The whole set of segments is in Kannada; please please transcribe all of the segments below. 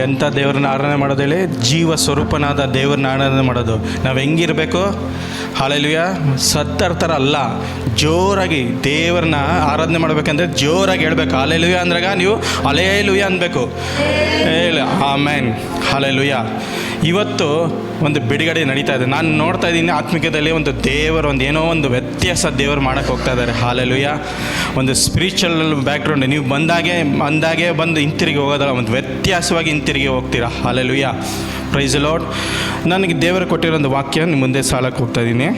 ಎಂಥ ದೇವ್ರನ್ನ ಆರಾಧನೆ ಮಾಡೋದು ಹೇಳಿ? ಜೀವ ಸ್ವರೂಪನಾದ ದೇವ್ರನ್ನ ಆರಾಧನೆ ಮಾಡೋದು. ನಾವು ಹೆಂಗಿರಬೇಕು? ಹಲ್ಲೆಲೂಯಾ. ಸತ್ತರ ಥರ ಅಲ್ಲ, ಜೋರಾಗಿ ದೇವ್ರನ್ನ ಆರಾಧನೆ ಮಾಡ್ಬೇಕಂದ್ರೆ ಜೋರಾಗಿ ಹೇಳ್ಬೇಕು. ಹಲ್ಲೆಲೂಯಾ ಅಂದ್ರಾಗ ನೀವು ಹಲ್ಲೆಲೂಯಾ ಅನ್ಬೇಕು. ಆಮೆನ್. ಹಲ್ಲೆಲೂಯಾ. ಇವತ್ತು ಒಂದು ಬಿಡುಗಡೆ ನಡೀತಾ ಇದೆ. ನಾನು ನೋಡ್ತಾ ಇದ್ದೀನಿ ಆತ್ಮಿಕದಲ್ಲಿ ಒಂದು ದೇವರು ಏನೋ ಒಂದು ವ್ಯತ್ಯಾಸ ದೇವರು ಮಾಡೋಕ್ಕೆ ಹೋಗ್ತಾ ಇದ್ದಾರೆ. ಹಾಲೆಲೂಯಾ. ಒಂದು ಸ್ಪಿರಿಚುವಲ್ ಬ್ಯಾಕ್ಗ್ರೌಂಡ್ ನೀವು ಅಂದಾಗೆ ಬಂದು ಹಿಂತಿರುಗಿ ಹೋಗೋದಲ್ಲ, ಒಂದು ವ್ಯತ್ಯಾಸವಾಗಿ ಹಿಂತಿರುಗಿ ಹೋಗ್ತೀರಾ. ಹಾಲೆಲೂಯಾ. Praise the Lord. ನನಗೆ ದೇವರು ಕೊಟ್ಟಿರೋ ಒಂದು ವಾಕ್ಯ ನಿಮ್ಮ ಮುಂದೆ ಸಾಲಕ್ಕೆ ಹೋಗ್ತಾ ಇದ್ದೀನಿ.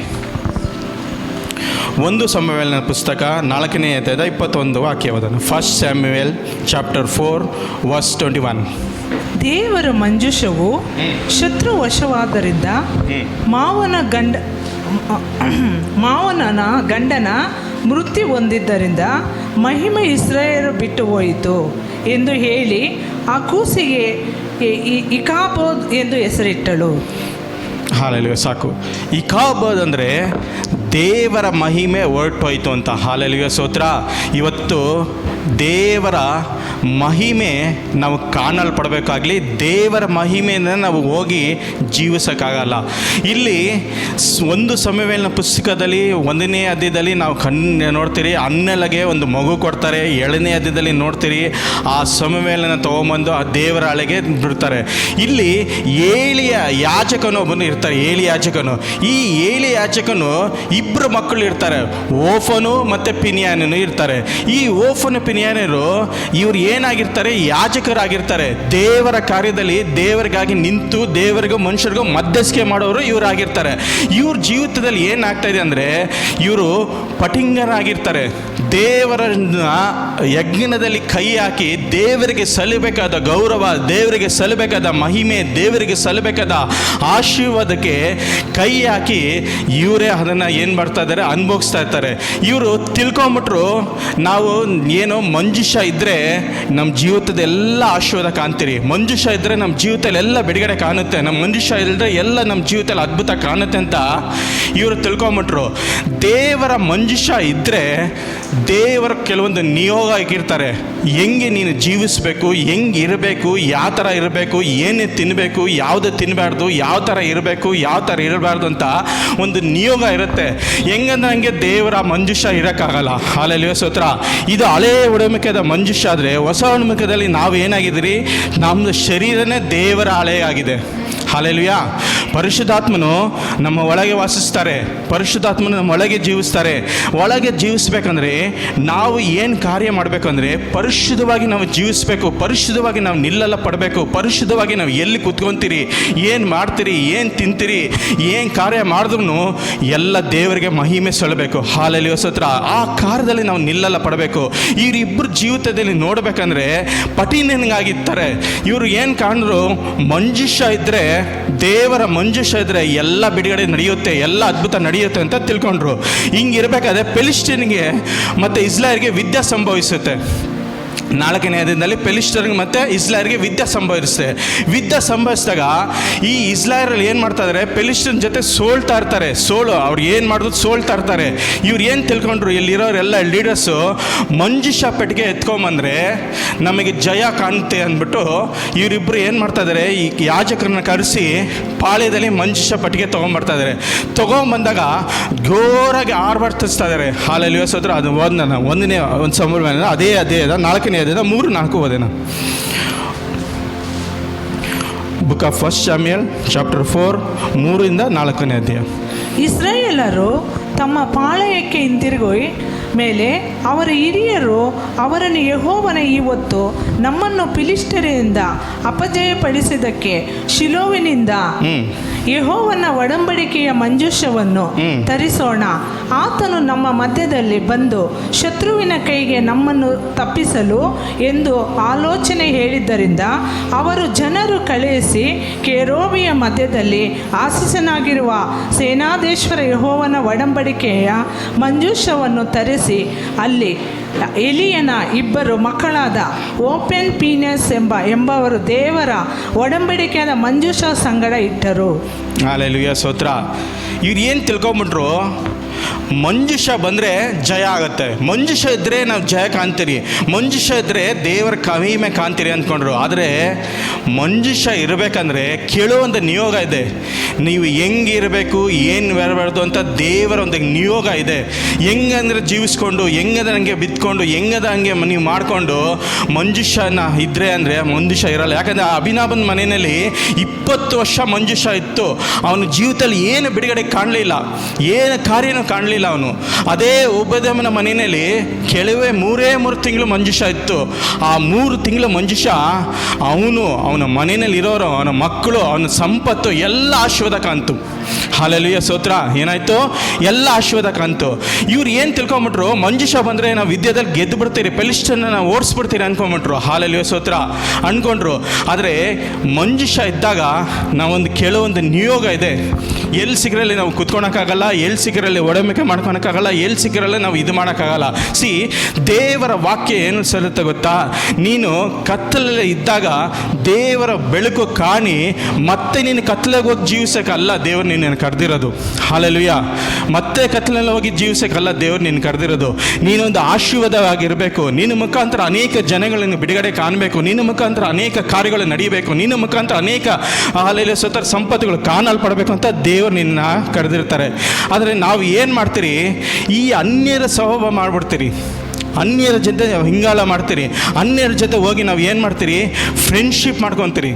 1 ಸಮುವೇಲನ ಪುಸ್ತಕ 4ನೇ ಅಧ್ಯಾಯದ 21 ವಾಕ್ಯವಾದನು. 1 Samuel chapter 4 verse 21. ದೇವರ ಮಂಜೂಷವು ಶತ್ರುವಶವಾದ್ದರಿಂದ ಮಾವನನ ಗಂಡನ ಮೃತ್ಯು ಹೊಂದಿದ್ದರಿಂದ ಮಹಿಮೆ ಇಸ್ರಾಯೇಲ್ ಬಿಟ್ಟು ಹೋಯಿತು ಎಂದು ಹೇಳಿ ಆ ಕೂಸಿಗೆ ಇಕಾಬೋದ್ ಎಂದು ಹೆಸರಿಟ್ಟಳು. ಹಾಲೆಲೂಯಾ. ಸಾಕು. ಇಕಾಬೋದ್ ಅಂದರೆ ದೇವರ ಮಹಿಮೆ ಹೊರಟೋಯ್ತು ಅಂತ. ಹಾಲೆಲೂಯಾ. ಸ್ತೋತ್ರ. ಇವತ್ತು ದೇವರ ಮಹಿಮೆ ನಾವು ಕಾಣಲ್ಪಡಬೇಕಾಗಲಿ, ದೇವರ ಮಹಿಮೆಯನ್ನು ನಾವು ಹೋಗಿ ಜೀವಿಸೋಕ್ಕಾಗಲ್ಲ. ಇಲ್ಲಿ 1 ಸಮುವೇಲನ ಪುಸ್ತಕದಲ್ಲಿ 1ನೇ ಅಧ್ಯಾಯದಲ್ಲಿ ನಾವು ನೋಡ್ತೀರಿ, ಅನ್ನೆಲಗೆ ಒಂದು ಮಗು ಕೊಡ್ತಾರೆ. 7ನೇ ಅಧ್ಯಾಯದಲ್ಲಿ ನೋಡ್ತೀರಿ, ಆ ಸಮುವೇಲನ ತೊಗೊಂಬಂದು ಆ ದೇವರ ಹಳೆಗೆ ಬಿಡ್ತಾರೆ. ಇಲ್ಲಿ ಏಲಿಯ ಯಾಜಕನು ಒಬ್ಬನು ಇರ್ತಾರೆ. ಏಲಿ ಯಾಜಕನು. ಈ ಏಲಿ ಯಾಜಕನು 2 ಮಕ್ಕಳು ಇರ್ತಾರೆ, ಓಫನು ಮತ್ತು ಪಿನಿಯಾನನು ಇರ್ತಾರೆ. ಈ ಓಫನು ಪಿನಿಯಾನರು ಇವ್ರು ಏನಾಗಿರ್ತಾರೆ? ಯಾಜಕರಾಗಿರ್ತಾರೆ. ದೇವರ ಕಾರ್ಯದಲ್ಲಿ ದೇವರಿಗಾಗಿ ನಿಂತು ದೇವರಿಗೂ ಮನುಷ್ಯರಿಗೂ ಮಧ್ಯಸ್ಥಿಕೆ ಮಾಡೋರು ಇವರಾಗಿರ್ತಾರೆ. ಇವ್ರ ಜೀವಿತದಲ್ಲಿ ಏನಾಗ್ತಾ ಇದೆ ಅಂದರೆ ಇವರು ಪಟಿಂಗರಾಗಿರ್ತಾರೆ. ದೇವರ ಯಜ್ಞದಲ್ಲಿ ಕೈ ಹಾಕಿ ದೇವರಿಗೆ ಸಲ್ಲಬೇಕಾದ ಗೌರವ, ದೇವರಿಗೆ ಸಲ್ಲಬೇಕಾದ ಮಹಿಮೆ, ದೇವರಿಗೆ ಸಲ್ಲಬೇಕಾದ ಆಶೀರ್ವಾದಕ್ಕೆ ಕೈ ಹಾಕಿ ಇವರೇ ಅದನ್ನು ಏನು ಮಾಡ್ತಾ ಇದ್ದಾರೆ? ಅನುಭವಿಸ್ತಾ ಇರ್ತಾರೆ. ಇವರು ತಿಳ್ಕೊಂಬಿಟ್ರು, ನಾವು ಏನೋ ಮಂಜುಷ ಇದ್ದರೆ ನಮ್ಮ ಜೀವಿತದ ಎಲ್ಲ ಆಶೀರ್ವಾದ ಕಾಣ್ತೀರಿ, ಮಂಜುಷ ಇದ್ದರೆ ನಮ್ಮ ಜೀವಿತದಲ್ಲಿ ಎಲ್ಲ ಬಿಡುಗಡೆ ಕಾಣುತ್ತೆ, ನಮ್ಮ ಮಂಜುಷ ಇಲ್ಲದೆ ಎಲ್ಲ ನಮ್ಮ ಜೀವಿತದಲ್ಲಿ ಅದ್ಭುತ ಕಾಣುತ್ತೆ ಅಂತ ಇವರು ತಿಳ್ಕೊಂಬಿಟ್ರು. ದೇವರ ಮಂಜುಷ ಇದ್ದರೆ ದೇವರ ಕೆಲವೊಂದು ನಿಯೋಗ ಆಗಿರ್ತಾರೆ. ಹೆಂಗೆ ನೀನು ಜೀವಿಸಬೇಕು, ಹೆಂಗೆ ಇರಬೇಕು, ಯಾವ ಥರ ಇರಬೇಕು, ಏನೇ ತಿನ್ನಬೇಕು, ಯಾವುದು ತಿನ್ನಬಾರ್ದು, ಯಾವ ಥರ ಇರಬೇಕು, ಯಾವ ಥರ ಇರಬಾರ್ದು ಅಂತ ಒಂದು ನಿಯೋಗ ಇರುತ್ತೆ. ಹೆಂಗಂದ್ರೆ ಹಂಗೆ ದೇವರ ಮಂಜುಷ ಇರೋಕ್ಕಾಗಲ್ಲ. ಹಾಲೆಲೂಯಾ. ಸ್ತೋತ್ರ. ಇದು ಹಳೇ ಒಡಂಬಡಿಕೆಯ ಮಂಜುಷ ಆದರೆ ಹೊಸ ಒಡಂಬಡಿಕೆಯಲ್ಲಿ ನಾವು ಏನಾಗಿದ್ದೀರಿ? ನಮ್ಮ ಶರೀರನೇ ದೇವರ ಹಳೆ ಆಗಿದೆ. ಹಾಲೆಲೂಯಾ. ಪರಿಶುದ್ಧಾತ್ಮನು ನಮ್ಮ ಒಳಗೆ ವಾಸಿಸ್ತಾರೆ. ಪರಿಶುದ್ಧಾತ್ಮನು ನಮ್ಮ ಒಳಗೆ ಜೀವಿಸ್ತಾರೆ. ಒಳಗೆ ಜೀವಿಸ್ಬೇಕಂದ್ರೆ ನಾವು ಏನು ಕಾರ್ಯ ಮಾಡಬೇಕಂದ್ರೆ ಪರಿಶುದ್ಧವಾಗಿ ನಾವು ಜೀವಿಸಬೇಕು. ಪರಿಶುದ್ಧವಾಗಿ ನಾವು ನಿಲ್ಲಲ್ಲ ಪಡಬೇಕು. ಪರಿಶುದ್ಧವಾಗಿ ನಾವು ಎಲ್ಲಿ ಕೂತ್ಕೊತೀರಿ, ಏನು ಮಾಡ್ತೀರಿ, ಏನು ತಿಂತೀರಿ, ಏನು ಕಾರ್ಯ ಮಾಡಿದ್ರೂ ಎಲ್ಲ ದೇವರಿಗೆ ಮಹಿಮೆ ಸಲ್ಲಬೇಕು. ಹಾಲೆಲೂಯಾ. ಸ್ತೋತ್ರ. ಆ ಕಾರ್ಯದಲ್ಲಿ ನಾವು ನಿಲ್ಲಲ್ಲ ಪಡಬೇಕು. ಇವರಿಬ್ಬರು ಜೀವಿತದಲ್ಲಿ ನೋಡಬೇಕಂದ್ರೆ ಪಟಿನಂಗಾಗಿರ್ತಾರೆ. ಇವರು ಏನು ಕಾಣಿದ್ರು? ಮಂಜುಷ ಇದ್ದರೆ, ದೇವರ ಮಂಜುಷ ಇದ್ದರೆ ಎಲ್ಲ ಬಿಡುಗಡೆ ನಡೆಯುತ್ತೆ, ಎಲ್ಲ ಅದ್ಭುತ ನಡೆಯುತ್ತೆ ಅಂತ ತಿಳ್ಕೊಂಡ್ರು. ಹಿಂಗಿರ್ಬೇಕಾದ್ರೆ ಫಿಲಿಸ್ಟೀನ್ಗೆ ಮತ್ತು ಇಸ್ರಾಯೇಲ್ಗೆ ಯುದ್ಧ ಸಂಭವಿಸುತ್ತೆ. 4ನೇ ಅಧ್ಯಾಯದಲ್ಲಿ ಫಿಲಿಸ್ಟೀನ್ಗೆ ಮತ್ತು ಇಸ್ರಾಯೇಲ್ಗೆ ಯುದ್ಧ ಸಂಭವಿಸುತ್ತೆ. ಯುದ್ಧ ಸಂಭವಿಸಿದಾಗ ಈ ಇಸ್ರಾಯೇಲ್ ಏನು ಮಾಡ್ತಾ ಇದ್ದಾರೆ? ಫಿಲಿಸ್ಟೀನ್ ಜೊತೆ ಸೋಲ್ತಾ ಇರ್ತಾರೆ. ಅವ್ರು ಏನು ಮಾಡಿದ್ರು ಸೋಲ್ತಾ ಇರ್ತಾರೆ. ಇವ್ರು ಏನು ತಿಳ್ಕೊಂಡ್ರು? ಇಲ್ಲಿರೋರೆಲ್ಲ ಲೀಡರ್ಸು ಮಂಜುಷ ಪೆಟ್ಟಿಗೆ ಎತ್ಕೊಂಬಂದ್ರೆ ನಮಗೆ ಜಯ ಕಾಣುತ್ತೆ ಅಂದ್ಬಿಟ್ಟು ಇವರಿಬ್ಬರು ಏನು ಮಾಡ್ತಾ ಇದ್ದಾರೆ? ಈ ಯಾಜಕರನ್ನ ಕರೆಸಿ ಪಾಳ್ಯದಲ್ಲಿ ಮಂಜುಷ ಪೆಟ್ಟಿಗೆ ತೊಗೊಂಬರ್ತಾ ಇದ್ದಾರೆ. ತೊಗೊಂಬಂದಾಗ ಜೋರಾಗಿ ಆರ್ಭಟಿಸ್ತಾ ಇದ್ದಾರೆ. ಹಾಲೆಲೂಯಾ. ಸ್ತೋತ್ರ. ಅದು 1ನೇ ಸಮುವೇಲನ ಅದೇ ಅಧ್ಯಾಯದ 4ನೇ ಅಧ್ಯಾಯದ 3-4 ಓದೋಣ. ಬುಕ್ ಆಫ್ 1 Samuel chapter 4 3-4 ಅಧ್ಯಾಯ. ಇಸ್ರಾಯೇಲರು ತಮ್ಮ ಪಾಳೆಯಕ್ಕೆ ಹಿಂತಿರುಗಿ ಮೇಲೆ ಅವರ ಹಿರಿಯರು ಅವರನ್ನು ಯೆಹೋವನ ಇವತ್ತು ನಮ್ಮನ್ನು ಫಿಲಿಷ್ಟಿಯರಿಂದ ಅಪಜಯಪಡಿಸಿದ್ದಕ್ಕೆ ಶಿಲೋವಿನಿಂದ ಯೆಹೋವನ ಒಡಂಬಡಿಕೆಯ ಮಂಜೂಷವನ್ನು ತರಿಸೋಣ, ಆತನು ನಮ್ಮ ಮಧ್ಯದಲ್ಲಿ ಬಂದು ಶತ್ರುವಿನ ಕೈಗೆ ನಮ್ಮನ್ನು ತಪ್ಪಿಸಲು ಎಂದು ಆಲೋಚನೆ ಹೇಳಿದ್ದರಿಂದ ಅವರು ಜನರು ಕಳುಹಿಸಿ ಕೆರೂಬಿಯ ಮಧ್ಯದಲ್ಲಿ ಆಸೀಸನಾಗಿರುವ ಸೇನಾಧೀಶ್ವರ ಯೆಹೋವನ ಒಡಂಬಡಿಕೆಯ ಮಂಜೂಷವನ್ನು ತರಿಸಿ ಅಲ್ಲಿ ಎಲಿಯನ 2 ಮಕ್ಕಳಾದ ಓಪೆನ್ ಪೀನೆಸ್ ಎಂಬವರು ದೇವರ ಒಡಂಬಡಿಕೆಯಾದ ಮಂಜೂಷ ಸಂಗಡ ಇಟ್ಟರು. ಹಾಲೆಲೂಯಾ. ಸ್ತೋತ್ರ. ಇವ್ರು ಏನು ತಿಳ್ಕೊಂಬಿಟ್ರು? ಮಂಜುಷ ಬಂದರೆ ಜಯ ಆಗುತ್ತೆ, ಮಂಜುಷ ಇದ್ದರೆ ನಾವು ಜಯ ಕಾಣ್ತೀರಿ, ಮಂಜುಷ ಇದ್ದರೆ ದೇವರ ಕವಿಮೆ ಕಾಣ್ತೀರಿ ಅಂದ್ಕೊಂಡ್ರು. ಆದರೆ ಮಂಜುಷ ಇರಬೇಕಂದ್ರೆ ಕೆಲವೊಂದು ನಿಯೋಗ ಇದೆ. ನೀವು ಹೆಂಗಿರಬೇಕು, ಏನು ಬರಬಾರ್ದು ಅಂತ ದೇವರ ಒಂದು ನಿಯೋಗ ಇದೆ. ಹೆಂಗಂದ್ರೆ ಜೀವಿಸ್ಕೊಂಡು, ಹೆಂಗದ ಹಂಗೆ ಬಿತ್ಕೊಂಡು, ಹೆಂಗದ ಹಂಗೆ ನೀವು ಮಾಡಿಕೊಂಡು ಮಂಜುಷನ ಇದ್ದರೆ ಅಂದರೆ ಮಂಜುಷ ಇರಲ್ಲ. ಯಾಕಂದರೆ ಅಭಿನವನ ಮನೆಯಲ್ಲಿ 20 ವರ್ಷ ಮಂಜುಷ ಇತ್ತು. ಅವನ ಜೀವಿತದಲ್ಲಿ ಏನು ಬಿಡುಗಡೆ ಕಾಣಲಿಲ್ಲ, ಏನು ಕಾರ್ಯನೂ ಕಾಣಲಿಲ್ಲ ಅವನು. ಅದೇ ಒಬೆದೆದೋಮನ ಮನೆಯಲ್ಲಿ ಕೆಲವೇ 3 ತಿಂಗಳು ಮಂಜುಷ ಇತ್ತು. ಆ 3 ತಿಂಗಳು ಮಂಜುಷ ಅವನ ಮನೆಯಲ್ಲಿ ಇರೋರು, ಅವನ ಮಕ್ಕಳು, ಅವನ ಸಂಪತ್ತು ಎಲ್ಲ ಆಶೀರ್ವಾದ ಕಾಣ್ತು. ಹಲ್ಲೆಲೂಯಾ ಸ್ತೋತ್ರ. ಏನಾಯ್ತು? ಎಲ್ಲ ಆಶೀರ್ವಾದ ಕಾಣ್ತು. ಇವ್ರು ಏನು ತಿಳ್ಕೊಂಬಿಟ್ರು, ಮಂಜುಷ ಬಂದರೆ ನಾವು ವಿದ್ಯೆದಲ್ಲಿ ಗೆದ್ದು ಬಿಡ್ತೀರಿ, ಪೆಲಿಸ್ಟನ್ನ ನಾವು ಓಡಿಸ್ಬಿಡ್ತೀರಿ ಅನ್ಕೊಂಬಿಟ್ರು. ಹಲ್ಲೆಲೂಯಾ ಸ್ತೋತ್ರ ಅಂದ್ಕೊಂಡ್ರು. ಆದರೆ ಮಂಜುಷ ಇದ್ದಾಗ ನಾವೊಂದು ಕೆಲವೊಂದು ನಿಯೋಗ ಇದೆ. ಎಲ್ಲಿ ಸಿಕ್ಕರಲ್ಲಿ ನಾವು ಕುತ್ಕೊಳಕ್ಕಾಗಲ್ಲ, ಎಲ್ಲಿ ಸಿಕ್ಕರಲ್ಲಿ ಒಡಂಬಡಿಕೆ ಮಾಡ್ಕೊಳಕ್ಕಾಗಲ್ಲ, ಎಲ್ಲಿ ಸಿಕ್ಕರಲ್ಲೇ ನಾವು ಇದು ಮಾಡೋಕ್ಕಾಗಲ್ಲ. ದೇವರ ವಾಕ್ಯ ಏನು ಸಲ್ಲುತ್ತೆ ಗೊತ್ತಾ? ನೀನು ಕತ್ತಲಲ್ಲಿ ಇದ್ದಾಗ ದೇವರ ಬೆಳಕು ಕಾಣಿ ಮತ್ತೆ ನೀನು ಕತ್ತಲೆಗೆ ಹೋಗಿ ಜೀವಿಸೋಕ್ಕಲ್ಲ ದೇವ್ರು ನಿನ್ನನ್ನು ಕರೆದಿರೋದು. ಹಲ್ಲೆಲೂಯಾ. ಮತ್ತೆ ಕತ್ತಲಲ್ಲಿ ಹೋಗಿ ಜೀವಿಸೋಕ್ಕಲ್ಲ ದೇವ್ರು ನಿನ್ನ ಕರೆದಿರೋದು. ನೀನೊಂದು ಆಶೀರ್ವಾದವಾಗಿರಬೇಕು. ನಿನ್ನ ಮುಖಾಂತರ ಅನೇಕ ಜನಗಳನ್ನು ಬಿಡುಗಡೆ ಕಾಣಬೇಕು, ನಿನ್ನ ಮುಖಾಂತರ ಅನೇಕ ಕಾರ್ಯಗಳು ನಡೆಯಬೇಕು, ನಿನ್ನ ಮುಖಾಂತರ ಅನೇಕ ಹಲ್ಲೆಲೂಯಾ ಸ್ತೋತ್ರ ಸಂಪತ್ತುಗಳು ಕಾಣಲ್ಪಡಬೇಕು ಅಂತ ದೇವರು ನಿನ್ನ ಕರೆದಿರ್ತಾರೆ. ಆದರೆ ನಾವು ಏನು ಮಾಡ್ತೀರಿ, ಈ ಅನ್ಯರ ಸ್ವಭಾವ ಮಾಡ್ಬಿಡ್ತೀರಿ, ಅನ್ಯರ ಜೊತೆ ಹಿಂಗಾಲ ಮಾಡ್ತೀರಿ, ಅನ್ಯರ ಜೊತೆ ಹೋಗಿ ನಾವು ಏನು ಮಾಡ್ತೀರಿ, ಫ್ರೆಂಡ್ಶಿಪ್ ಮಾಡ್ಕೊತೀರಿ.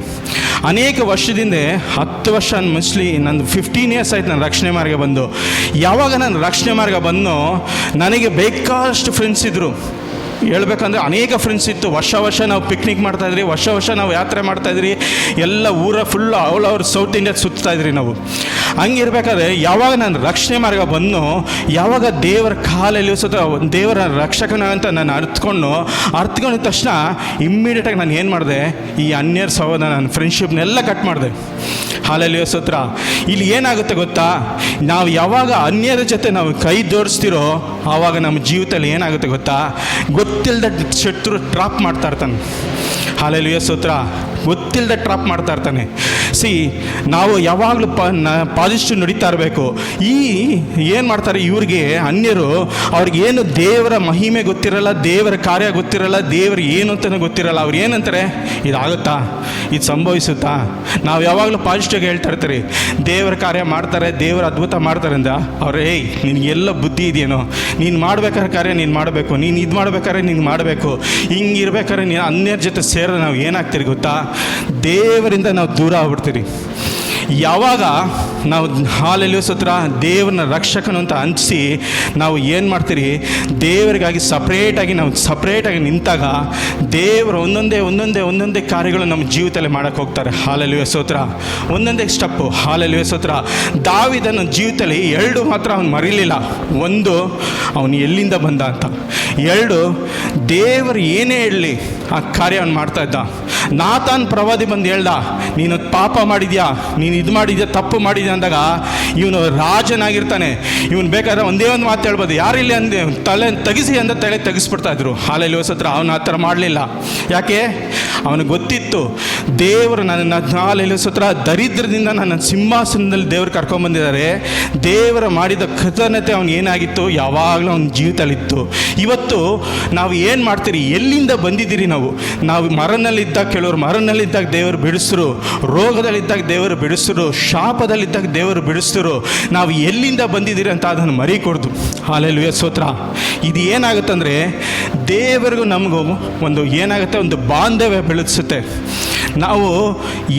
ಅನೇಕ ವರ್ಷದಿಂದ 10 ವರ್ಷ ಮೋಸ್ಟ್ಲಿ ನಂದು 15 ಇಯರ್ಸ್ ಆಯ್ತು ನಾನು ರಕ್ಷಣೆ ಮಾರ್ಗ ಬಂದು. ಯಾವಾಗ ನಾನು ರಕ್ಷಣೆ ಮಾರ್ಗ ಬಂದು ನನಗೆ ಬೇಕಾದಷ್ಟು ಫ್ರೆಂಡ್ಸ್ ಇದ್ದರು. ಹೇಳ್ಬೇಕಂದ್ರೆ ಅನೇಕ ಫ್ರೆಂಡ್ಸ್ ಇತ್ತು. ವರ್ಷ ನಾವು ಪಿಕ್ನಿಕ್ ಮಾಡ್ತಾಯಿದ್ರಿ, ವರ್ಷ ನಾವು ಯಾತ್ರೆ ಮಾಡ್ತಾಯಿದ್ರಿ, ಎಲ್ಲ ಊರ ಫುಲ್ಲು ಅವ್ರ ಸೌತ್ ಇಂಡಿಯಾ ಸುತ್ತಾಯಿದ್ರಿ ನಾವು. ಹಂಗಿರ್ಬೇಕಾದ್ರೆ ಯಾವಾಗ ನಾನು ರಕ್ಷಣೆ ಮಾರ್ಗ ಬಂದು, ಯಾವಾಗ ದೇವರ ಕಾಲಲ್ಲಿ ದೇವರ ರಕ್ಷಕನ ಅಂತ ನಾನು ಅರ್ಥಕೊಂಡಿದ ತಕ್ಷಣ ಇಮ್ಮಿಡಿಯೇಟಾಗಿ ನಾನು ಏನು ಮಾಡಿದೆ, ಈ ಅನ್ಯರ ಸಹೋದರ ನಾನು ಫ್ರೆಂಡ್ಶಿಪ್ನೆಲ್ಲ ಕಟ್ ಮಾಡಿದೆ. ಹಲ್ಲೆಲೂಯಾ ಸ್ತೋತ್ರ. ಇಲ್ಲಿ ಏನಾಗುತ್ತೆ ಗೊತ್ತಾ, ನಾವು ಯಾವಾಗ ಅನ್ಯರ ಜೊತೆ ನಾವು ಕೈ ಜೋಡಿಸ್ತಿರೋ ಆವಾಗ ನಮ್ಮ ಜೀವಿತದಲ್ಲಿ ಏನಾಗುತ್ತೆ ಗೊತ್ತಾ, ಗೊತ್ತಿಲ್ಲದ ಶತ್ರು ಟ್ರಾಪ್ ಮಾಡ್ತಾ ಇರ್ತಾನೆ. ಹಲ್ಲೆಲೂಯಾ ಸ್ತೋತ್ರ. ಗೊತ್ತಿಲ್ಲದೆ ಟ್ರಾಪ್ ಮಾಡ್ತಾ ಇರ್ತಾನೆ. ನಾವು ಯಾವಾಗಲೂ ಪಾಸಿಟಿವ್ ನಡೀತಾ ಇರಬೇಕು. ಏನು ಮಾಡ್ತಾರೆ ಇವ್ರಿಗೆ, ಅನ್ಯರು, ಅವ್ರಿಗೆ ಏನು ದೇವರ ಮಹಿಮೆ ಗೊತ್ತಿರಲ್ಲ, ದೇವರ ಕಾರ್ಯ ಗೊತ್ತಿರಲ್ಲ, ದೇವರು ಏನು ಅಂತಲೂ ಗೊತ್ತಿರಲ್ಲ. ಅವ್ರು ಏನಂತಾರೆ, ಇದಾಗುತ್ತಾ, ಇದು ಸಂಭವಿಸುತ್ತಾ. ನಾವು ಯಾವಾಗಲೂ ಪಾಸಿಟಿವ್ ಹೇಳ್ತಾ ಇರ್ತೀರಿ, ದೇವರ ಕಾರ್ಯ ಮಾಡ್ತಾರೆ, ದೇವರ ಅದ್ಭುತ ಮಾಡ್ತಾರೆ ಅಂತ. ಅವ್ರು ನಿನಗೆಲ್ಲ ಬುದ್ಧಿ ಇದೆಯೇನೋ, ನೀನು ಮಾಡ್ಬೇಕಾದ್ರೆ ಕಾರ್ಯ ನೀನು ಮಾಡಬೇಕು, ನೀನು ಇದು ಮಾಡ್ಬೇಕಾದ್ರೆ ನೀನು ಮಾಡಬೇಕು, ಹಿಂಗಿರ್ಬೇಕಾದ್ರೆ ನೀನು ಅನ್ಯರ ಜೊತೆ ಸೇರಿದ್ರೆ ನಾವು ಏನಾಗ್ತೀರಿ ಗೊತ್ತಾ, ದೇವರಿಂದ ನಾವು ದೂರ ಆಗ್ಬಿಡ್ತೀರಿ. ಯಾವಾಗ ನಾವು ಹಲ್ಲೆಲೂಯಾ ಸ್ತೋತ್ರ ದೇವರನ್ನ ರಕ್ಷಕನು ಅಂತ ಅನಿಸಿ ನಾವು ಏನು ಮಾಡ್ತೀರಿ, ದೇವರಿಗಾಗಿ ಸಪ್ರೇಟಾಗಿ ನಿಂತಾಗ ದೇವರು ಒಂದೊಂದೇ ಕಾರ್ಯಗಳು ನಮ್ಮ ಜೀವಿತದಲ್ಲಿ ಮಾಡೋಕ್ಕೆ ಹೋಗ್ತಾರೆ. ಹಲ್ಲೆಲೂಯಾ ಸ್ತೋತ್ರ. ಒಂದೊಂದೇ ಸ್ಟೆಪ್ಪು. ಹಲ್ಲೆಲೂಯಾ ಸ್ತೋತ್ರ. ದಾವೀದನ ಜೀವಿತದಲ್ಲಿ 2 ಮಾತ್ರ ಅವನು ಮರೀಲಿಲ್ಲ. 1, ಅವನು ಎಲ್ಲಿಂದ ಬಂದ ಅಂತ. 2, ದೇವರು ಏನೇ ಹೇಳಲಿ ಆ ಕಾರ್ಯ ಅವನು ಮಾಡ್ತಾ ಇದ್ದ. ನಾತಾನ್ ಪ್ರವಾದಿ ಬಂದು ಹೇಳ್ದ, ನೀನು ಪಾಪ ಮಾಡಿದ್ಯಾ, ನೀನು ಇದು ಮಾಡಿದ್ಯಾ, ತಪ್ಪು ಮಾಡಿದ್ಯಾ ಅಂದಾಗ ಇವನು ರಾಜನಾಗಿರ್ತಾನೆ. ಇವನು ಬೇಕಾದ್ರೆ ಒಂದೇ ಒಂದು ಮಾತು ಹೇಳ್ಬೋದು, ಯಾರಿಲ್ಲ ಅಂದೆ ತಲೆ ತೆಗಿಸಿ ಅಂತ ತಲೆ ತೆಗಿಸ್ಬಿಡ್ತಾ ಇದ್ರು. ಹಲ್ಲೆಲೂಯಾ ಸ್ತೋತ್ರ. ಅವನು ಆ ಥರ ಮಾಡಲಿಲ್ಲ. ಯಾಕೆ? ಅವನಿಗೆ ಗೊತ್ತಿತ್ತು, ದೇವರು ನನ್ನ ಹಲ್ಲೆಲೂಯಾ ಸ್ತೋತ್ರ ದರಿದ್ರದಿಂದ ನನ್ನ ಸಿಂಹಾಸನದಲ್ಲಿ ದೇವರು ಕರ್ಕೊಂಡ್ಬಂದಿದ್ದಾರೆ. ದೇವರ ಮಾಡಿದ ಕೃತಜ್ಞತೆ ಅವನು ಏನಾಗಿತ್ತು, ಯಾವಾಗಲೂ ಅವನ ಜೀವಿತಲ್ಲಿತ್ತು. ಇವತ್ತು ನಾವು ಏನು ಮಾಡ್ತೀರಿ, ಎಲ್ಲಿಂದ ಬಂದಿದ್ದೀರಿ ನಾವು ಮರನಲ್ಲಿದ್ದಾಗ, ಕೆಲವರು ಮರನಲ್ಲಿದ್ದಾಗ ದೇವರು ಬಿಡಿಸಿದ್ರು, ರೋಗದಲ್ಲಿದ್ದಾಗ ದೇವರು ಬಿಡಿಸಿದ್ರು, ಶಾಪದಲ್ಲಿದ್ದಾಗ ದೇವರು ಬಿಡಿಸಿದ್ರು. ನಾವು ಎಲ್ಲಿಂದ ಬಂದಿದ್ದೀರಿ ಅಂತ ಅದನ್ನು ಮರಿಕೊಡ್ದು. ಹಲ್ಲೆಲೂಯಾ ಸ್ತೋತ್ರ. ಇದು ಏನಾಗುತ್ತಂದರೆ ದೇವರಿಗೂ ನಮಗೂ ಒಂದು ಬಾಂಧವ್ಯ ಬೆಳೆಸುತ್ತೆ. ನಾವು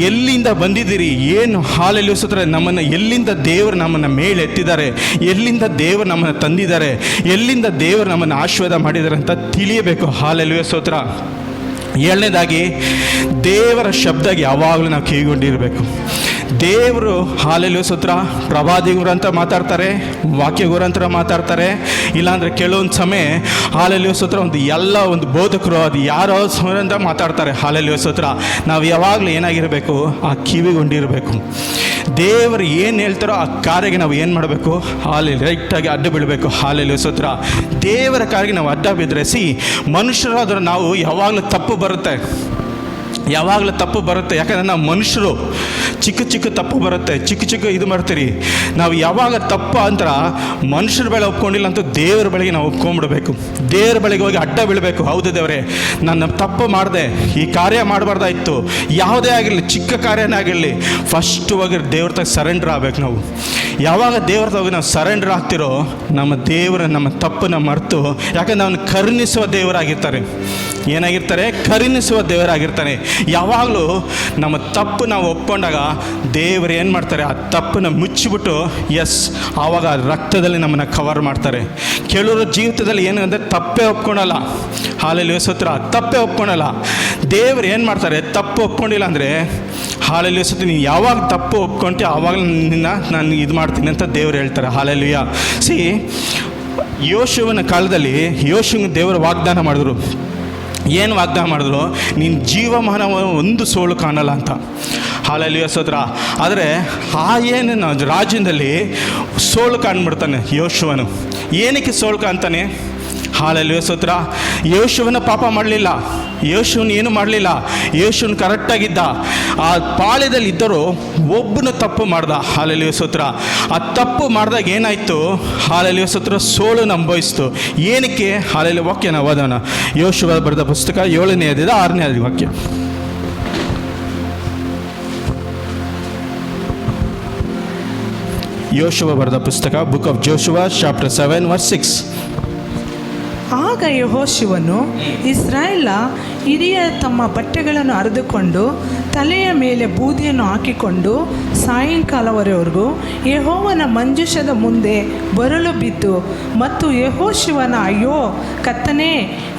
ಎಲ್ಲಿಂದ ಬಂದಿದ್ದೀರಿ, ಏನು ಹಲ್ಲೆಲೂಯಾ ಸ್ತೋತ್ರ, ನಮ್ಮನ್ನು ಎಲ್ಲಿಂದ ದೇವರು ನಮ್ಮನ್ನು ಮೇಲೆ ಎತ್ತಿದ್ದಾರೆ, ಎಲ್ಲಿಂದ ದೇವರು ನಮ್ಮನ್ನು ತಂದಿದ್ದಾರೆ, ಎಲ್ಲಿಂದ ದೇವರು ನಮ್ಮನ್ನು ಆಶೀರ್ವಾದ ಮಾಡಿದ್ದಾರೆ ಅಂತ ತಿಳಿಯಬೇಕು. ಹಲ್ಲೆಲೂಯಾ ಸ್ತೋತ್ರ. 7ನೇದಾಗಿ ದೇವರ ಶಬ್ದಕ್ಕೆ ಯಾವಾಗಲೂ ನಾವು ಕಿವಿಗೊಂಡಿರಬೇಕು. ದೇವರು ಹಲ್ಲೆಲೂಯಾ ಸ್ತೋತ್ರ ಪ್ರವಾದಿಗುರು ಅಂತ ಮಾತಾಡ್ತಾರೆ, ವಾಕ್ಯಗುರು ಅಂತ ಮಾತಾಡ್ತಾರೆ. ಇಲ್ಲಾಂದರೆ ಕೆಲವೊಂದು ಸಮಯ ಹಲ್ಲೆಲೂಯಾ ಸ್ತೋತ್ರ ಒಂದು ಬೋಧಕರು ಅದು ಯಾರೋ ಅಂತ ಮಾತಾಡ್ತಾರೆ. ಹಲ್ಲೆಲೂಯಾ ಸ್ತೋತ್ರ. ನಾವು ಯಾವಾಗಲೂ ಏನಾಗಿರಬೇಕು, ಆ ಕಿವಿಗೊಂಡಿರಬೇಕು. ದೇವರು ಏನು ಹೇಳ್ತಾರೋ ಆ ಕಾರ್ಯಕ್ಕೆ ನಾವು ಏನು ಮಾಡಬೇಕು, ರೈಟಾಗಿ ಅಡ್ಡ ಬೀಳಬೇಕು. ಹಲ್ಲೆಲೂಯಾ ಸ್ತೋತ್ರ. ದೇವರ ಕಾರ್ಯಕ್ಕೆ ನಾವು ಅಡ್ಡ ಬಿದ್ದರೆ ಮನುಷ್ಯರಾದ್ರೆ ನಾವು ಯಾವಾಗಲೂ ತಪ್ಪು ಬರುತ್ತೆ. ಯಾವಾಗಲೂ ತಪ್ಪು ಬರುತ್ತೆ. ಯಾಕಂದರೆ ನಾವು ಮನುಷ್ಯರು, ಚಿಕ್ಕ ಚಿಕ್ಕ ತಪ್ಪು ಬರುತ್ತೆ, ಚಿಕ್ಕ ಚಿಕ್ಕ ಇದು ಮಾಡ್ತೀರಿ. ನಾವು ಯಾವಾಗ ತಪ್ಪು ಅಂತ ಮನುಷ್ಯರ ಬೆಳೆ ಒಪ್ಕೊಂಡಿಲ್ಲ ಅಂತ ದೇವರ ಬೆಳೆಗೆ ನಾವು ಒಪ್ಕೊಂಡ್ಬಿಡ್ಬೇಕು. ದೇವರ ಬೆಳೆಗೆ ಹೋಗಿ ಅಡ್ಡ ಬೀಳಬೇಕು. ಹೌದು ದೇವರೇ, ನಾನು ತಪ್ಪು ಮಾಡಿದೆ, ಈ ಕಾರ್ಯ ಮಾಡಬಾರ್ದಾಯಿತು, ಯಾವುದೇ ಆಗಿರಲಿ, ಚಿಕ್ಕ ಕಾರ್ಯನೇ ಆಗಿರಲಿ, ಫಸ್ಟ್ ಹೋಗಿ ದೇವ್ರ ತಾಗ ಸರೆಂಡರ್ ಆಗಬೇಕು ನಾವು. ಯಾವಾಗ ದೇವ್ರ ತಾಗ ನಾವು ಸರೆಂಡರ್ ಆಗ್ತಿರೋ ನಮ್ಮ ದೇವರ ನಮ್ಮ ತಪ್ಪನ್ನು ಮರೆತು, ಯಾಕಂದ್ರೆ ಅವನು ಕರುಣಿಸುವ ದೇವರಾಗಿರ್ತಾರೆ. ಏನಾಗಿರ್ತಾರೆ? ಕರುಣಿಸುವ ದೇವರಾಗಿರ್ತಾನೆ. ಯಾವಾಗಲೂ ನಮ್ಮ ತಪ್ಪು ನಾವು ಒಪ್ಕೊಂಡಾಗ ದೇವರು ಏನು ಮಾಡ್ತಾರೆ? ಆ ತಪ್ಪನ್ನು ಮುಚ್ಚಿಬಿಟ್ಟು ಆವಾಗ ರಕ್ತದಲ್ಲಿ ನಮ್ಮನ್ನು ಕವರ್ ಮಾಡ್ತಾರೆ. ಕೆಲವರು ಜೀವಿತದಲ್ಲಿ ಏನು ಅಂದರೆ ತಪ್ಪೇ ಒಪ್ಕೊಳಲ್ಲ. ಹಾಲಲ್ಲಿ ಸ್ತೋತ್ರ, ತಪ್ಪೇ ಒಪ್ಕೊಳಲ್ಲ. ದೇವರು ಏನು ಮಾಡ್ತಾರೆ? ತಪ್ಪು ಒಪ್ಕೊಂಡಿಲ್ಲ ಅಂದರೆ ಹಾಲಲ್ಲಿ ಸ್ತೋತ್ರ, ನೀನು ಯಾವಾಗ ತಪ್ಪು ಒಪ್ಕೊಂತೀಯ ಆವಾಗ ನಾನು ಇದು ಮಾಡ್ತೀನಿ ಅಂತ ದೇವರು ಹೇಳ್ತಾರೆ. ಹಾಲೆಲೂಯಾ. ಯೋಶುವನ ಕಾಲದಲ್ಲಿ ಯೋಶುವಿಗೆ ದೇವರು ವಾಗ್ದಾನ ಮಾಡಿದ್ರು. ಏನು ವಾಗ್ದಾನ ಮಾಡಿದ್ರು? ನೀನು ಜೀವಮಾನ ಒಂದು ಸೋಲು ಕಾಣಲ್ಲ ಅಂತ. ಹಾಲೆಲೂಯಾ ಸ್ತೋತ್ರ. ಆದರೆ ಏನು ರಾಜ್ಯದಲ್ಲಿ ಸೋಲು ಕಾಣ್ಬಿಡ್ತಾನೆ ಯೋಶುವನು. ಏನಕ್ಕೆ ಸೋಲು ಕಾಣ್ತಾನೆ? ಹಾಲೆಲೂಯಾ ಸ್ತೋತ್ರ. ಯೋಶುವನ ಪಾಪ ಮಾಡಲಿಲ್ಲ, ಯೋಶುವನು ಏನು ಮಾಡಲಿಲ್ಲ, ಯೋಶುವನು ಕರೆಕ್ಟಾಗಿದ್ದ. ಆ ಪಾಳ್ಯದಲ್ಲಿ ಇದ್ದರು, ಒಬ್ಬನು ತಪ್ಪು ಮಾಡ್ದ. ಹಾಲೆಲೂಯಾ ಸ್ತೋತ್ರ. ಆ ತಪ್ಪು ಮಾಡಿದಾಗ ಏನಾಯಿತು? ಹಾಲೆಲೂಯಾ ಸ್ತೋತ್ರ, ಸೋಲು ಅನುಭವಿಸ್ತು. ಏನಕ್ಕೆ? ಹಾಲೆಲೂಯಾ. ವಾಕ್ಯ ನಾವು ಓದೋಣ. ಯೋಶುವ ಬರೆದ ಪುಸ್ತಕ 7ನೇ ಅಧ್ಯಾಯ 6ನೇ ವಾಕ್ಯ. ಯೋಶುವ ಬರೆದ ಪುಸ್ತಕ, book of Joshua, chapter 7 verse 6. ಆಗ ಯೆಹೋಶುವನು ಇಸ್ರಾಯೇಲ ಹಿರಿಯರು ತಮ್ಮ ಬಟ್ಟೆಗಳನ್ನು ಹರಿದುಕೊಂಡು ತಲೆಯ ಮೇಲೆ ಬೂದಿಯನ್ನು ಹಾಕಿಕೊಂಡು ಸಾಯಂಕಾಲವರೆಗೂ ಯೆಹೋವನ ಮಂಜೂಷದ ಮುಂದೆ ಬರಲು ಬಿದ್ದು ಮತ್ತು ಯೆಹೋಶುವನ ಅಯ್ಯೋ ಕರ್ತನೇ,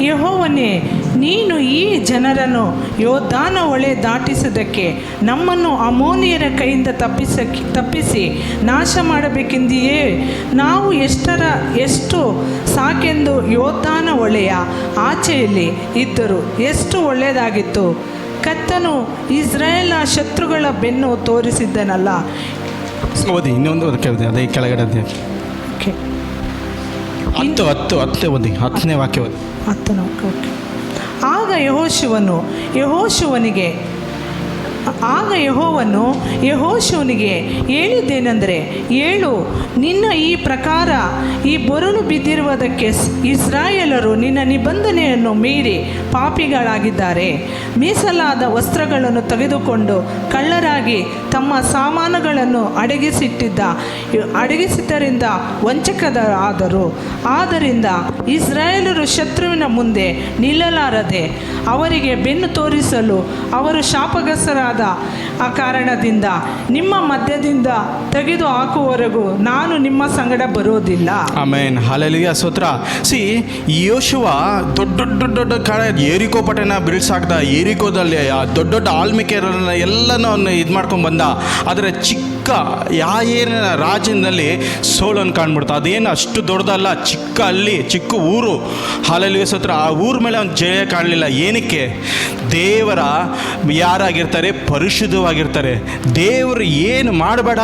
ಯೆಹೋವನೇ, ನೀನು ಈ ಜನರನ್ನು ಯೋರ್ದಾನ ಹೊಳೆ ದಾಟಿಸುವುದಕ್ಕೆ ನಮ್ಮನ್ನು ಅಮ್ಮೋನಿಯರ ಕೈಯಿಂದ ತಪ್ಪಿಸಿ ನಾಶ ಮಾಡಬೇಕೆಂದಿಯೇ ನಾವು ಎಷ್ಟು ಸಾಕೆಂದು ಯೋರ್ದಾನ ಹೊಳೆಯ ಆಚೆಯಲ್ಲಿ ಇದ್ದರು ಎಷ್ಟು ಒಳ್ಳೆಯದಾಗಿತ್ತು. ಕರ್ತನು ಇಸ್ರಾಯೇಲ ಶತ್ರುಗಳ ಬೆನ್ನು ತೋರಿಸಿದ್ದನಲ್ಲ. ಓದಿ, ಇನ್ನೊಂದು ಕೇಳಿದೆ, ಅದೇ ಕೆಳಗಡೆ ಓಕೆ, 10 ಓದಿ, 10ನೇ ವಾಕ್ಯ ಓದಿ. 10ನೇ ಓಕೆ. ಆಗ ಯೆಹೋಶುವನಿಗೆ ಹೇಳಿದ್ದೇನೆಂದರೆ, ಏಳು, ನಿನ್ನ ಈ ಪ್ರಕಾರ ಈ ಬೊರಲು ಬಿದ್ದಿರುವುದಕ್ಕೆ ಇಸ್ರಾಯೇಲರು ನಿನ್ನ ನಿಬಂಧನೆಯನ್ನು ಮೀರಿ ಪಾಪಿಗಳಾಗಿದ್ದಾರೆ. ಮೀಸಲಾದ ವಸ್ತ್ರಗಳನ್ನು ತೆಗೆದುಕೊಂಡು ಕಳ್ಳರಾಗಿ ತಮ್ಮ ಸಾಮಾನುಗಳನ್ನು ಅಡಗಿಸಿದ್ದರಿಂದ ವಂಚಕರಾದರು. ಆದ್ದರಿಂದ ಇಸ್ರಾಯೇಲರು ಶತ್ರುವಿನ ಮುಂದೆ ನಿಲ್ಲಲಾರದೆ ಅವರಿಗೆ ಬೆನ್ನು ತೋರಿಸಲು ಅವರು ಶಾಪಗ್ರಸ್ತರಾದ ಆ ಕಾರಣದಿಂದ ನಿಮ್ಮ ಮಧ್ಯದಿಂದ ತೆಗೆದು ಹಾಕುವವರೆಗೂ ನಾನು ನಿಮ್ಮ ಸಂಗಡ ಬರೋದಿಲ್ಲ. ಆಮೆನ್. ಹಲ್ಲೆಲೂಯಾ ಸ್ತೋತ್ರ. ಯೋಶುವ ದೊಡ್ಡ ಕಾಲ ಏರಿಕೋ ಪಟ್ಟಣ ಬಿಡಿಸಾಕ್ದ. ಏರಿಕೋದಲ್ಲಿ ದೊಡ್ಡ ಆಲ್ಮಿಕೆರನ್ನ ಎಲ್ಲನೂ ಅವನು ಇದು ಮಾಡ್ಕೊಂಡು ಬಂದ. ಆದರೆ ಚಿಕ್ಕ ಏನು ರಾಜ್ಯದಲ್ಲಿ ಸೋಲನ್ನು ಕಾಣ್ಬಿಡ್ತಾ. ಅದೇನು ಅಷ್ಟು ದೊಡ್ಡದಲ್ಲ, ಚಿಕ್ಕ ಹಳ್ಳಿ, ಚಿಕ್ಕ ಊರು. ಹಲ್ಲೆಲೂಯಾ ಸ್ತೋತ್ರ. ಆ ಊರ ಮೇಲೆ ಅವ್ನು ಜಯ ಕಾಣಲಿಲ್ಲ. ಏನಕ್ಕೆ? ದೇವರ ಯಾರಾಗಿರ್ತಾರೆ? ಪರಿಶುದ್ಧವಾಗಿರ್ತಾರೆ. ದೇವರು ಏನು ಮಾಡಬೇಡ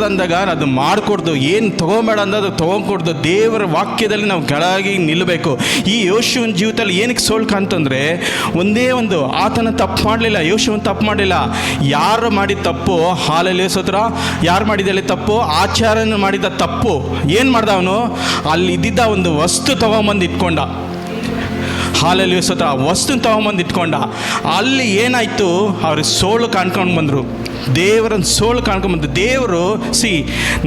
ಅಂದಾಗ ಅದು ಮಾಡಿಕೊಡ್ದು, ಏನು ತೊಗೊಬೇಡ ಅಂದಾಗ ತೊಗೊಂಡ್ಕೊಡ್ದು. ದೇವರ ವಾಕ್ಯದಲ್ಲಿ ನಾವು ಕೆಳಗಾಗಿ ನಿಲ್ಲಬೇಕು. ಈ ಯೋಶುವನ ಜೀವಿತದಲ್ಲಿ ಏನಕ್ಕೆ ಸೋಲು ಕಾಣ್ತಂದರೆ, ಒಂದೇ ಒಂದು, ಆತನ ತಪ್ಪು ಮಾಡಲಿಲ್ಲ, ಯೋಶುವನ ತಪ್ಪು ಮಾಡಲಿಲ್ಲ. ಯಾರು ಮಾಡಿದ ತಪ್ಪು? ಹಾಲೆಲೂಯಾ ಸ್ತೋತ್ರ. ಯಾರು ಮಾಡಿದಲ್ಲಿ ತಪ್ಪು? ಆಚಾರ್ಯನು ಮಾಡಿದ ತಪ್ಪು. ಏನು ಮಾಡ್ದ ಅವನು? ಅಲ್ಲಿ ಇದ್ದಿದ್ದ ಒಂದು ವಸ್ತು ತಗೊಂಬಂದು ಇಟ್ಕೊಂಡ. ಹಾಲೆಲೂಯಾ ಸ್ತೋತ್ರ. ವಸ್ತುನ ತಗೊಂಬಂದು ಇಟ್ಕೊಂಡ. ಅಲ್ಲಿ ಏನಾಯಿತು? ಅವ್ರಿಗೆ ಸೋಲು ಕಾಣ್ಕೊಂಡು ಬಂದರು. ದೇವರನ್ನು ಸೋಲು ಕಾಣ್ಕೊಂಬಂದು. ದೇವರು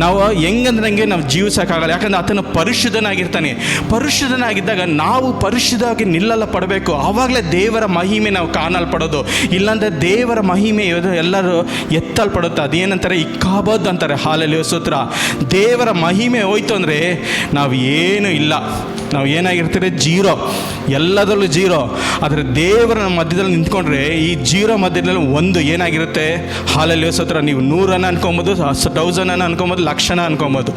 ನಾವು ಹೆಂಗಂದ್ರೆ ನಾವು ಜೀವಿಸೋಕ್ಕಾಗಲ್ಲ. ಯಾಕಂದರೆ ಆತನು ಪರಿಶುದ್ಧನಾಗಿರ್ತಾನೆ. ಪರಿಶುದ್ಧನಾಗಿದ್ದಾಗ ನಾವು ಪರಿಶುದ್ಧವಾಗಿ ನಿಲ್ಲಲ್ಲ ಪಡಬೇಕು. ಆವಾಗಲೇ ದೇವರ ಮಹಿಮೆ ನಾವು ಕಾಣಲ್ಪಡೋದು. ಇಲ್ಲಾಂದರೆ ದೇವರ ಮಹಿಮೆ ಎಲ್ಲರೂ ಎತ್ತಲ್ಪಡುತ್ತೆ. ಅದೇನಂತಾರೆ? ಇಕ್ಕಾಬದ್ ಅಂತಾರೆ. ಹಾಲೆಲೂಯಾ ಸ್ತೋತ್ರ. ದೇವರ ಮಹಿಮೆ ಹೋಯ್ತು ಅಂದರೆ ನಾವು ಏನೂ ಇಲ್ಲ, ನಾವು ಏನಾಗಿರ್ತೀರಿ? ಜೀರೋ, ಎಲ್ಲದರಲ್ಲೂ ಜೀರೋ. ಆದರೆ ದೇವರ ಮಧ್ಯದಲ್ಲಿ ನಿಂತ್ಕೊಂಡ್ರೆ ಈ ಜೀರೋ ಮಧ್ಯದಲ್ಲಿ ಒಂದು ಏನಾಗಿರುತ್ತೆ? ಹಾಲೆಲೂಯಾ ಸ್ತೋತ್ರ. ನೀವು 100 ಅನ್ಕೊಬೋದು, 1000 ಅನ್ಕೊಬೋದು, 1,00,000 ಅನ್ಕೊಬೋದು.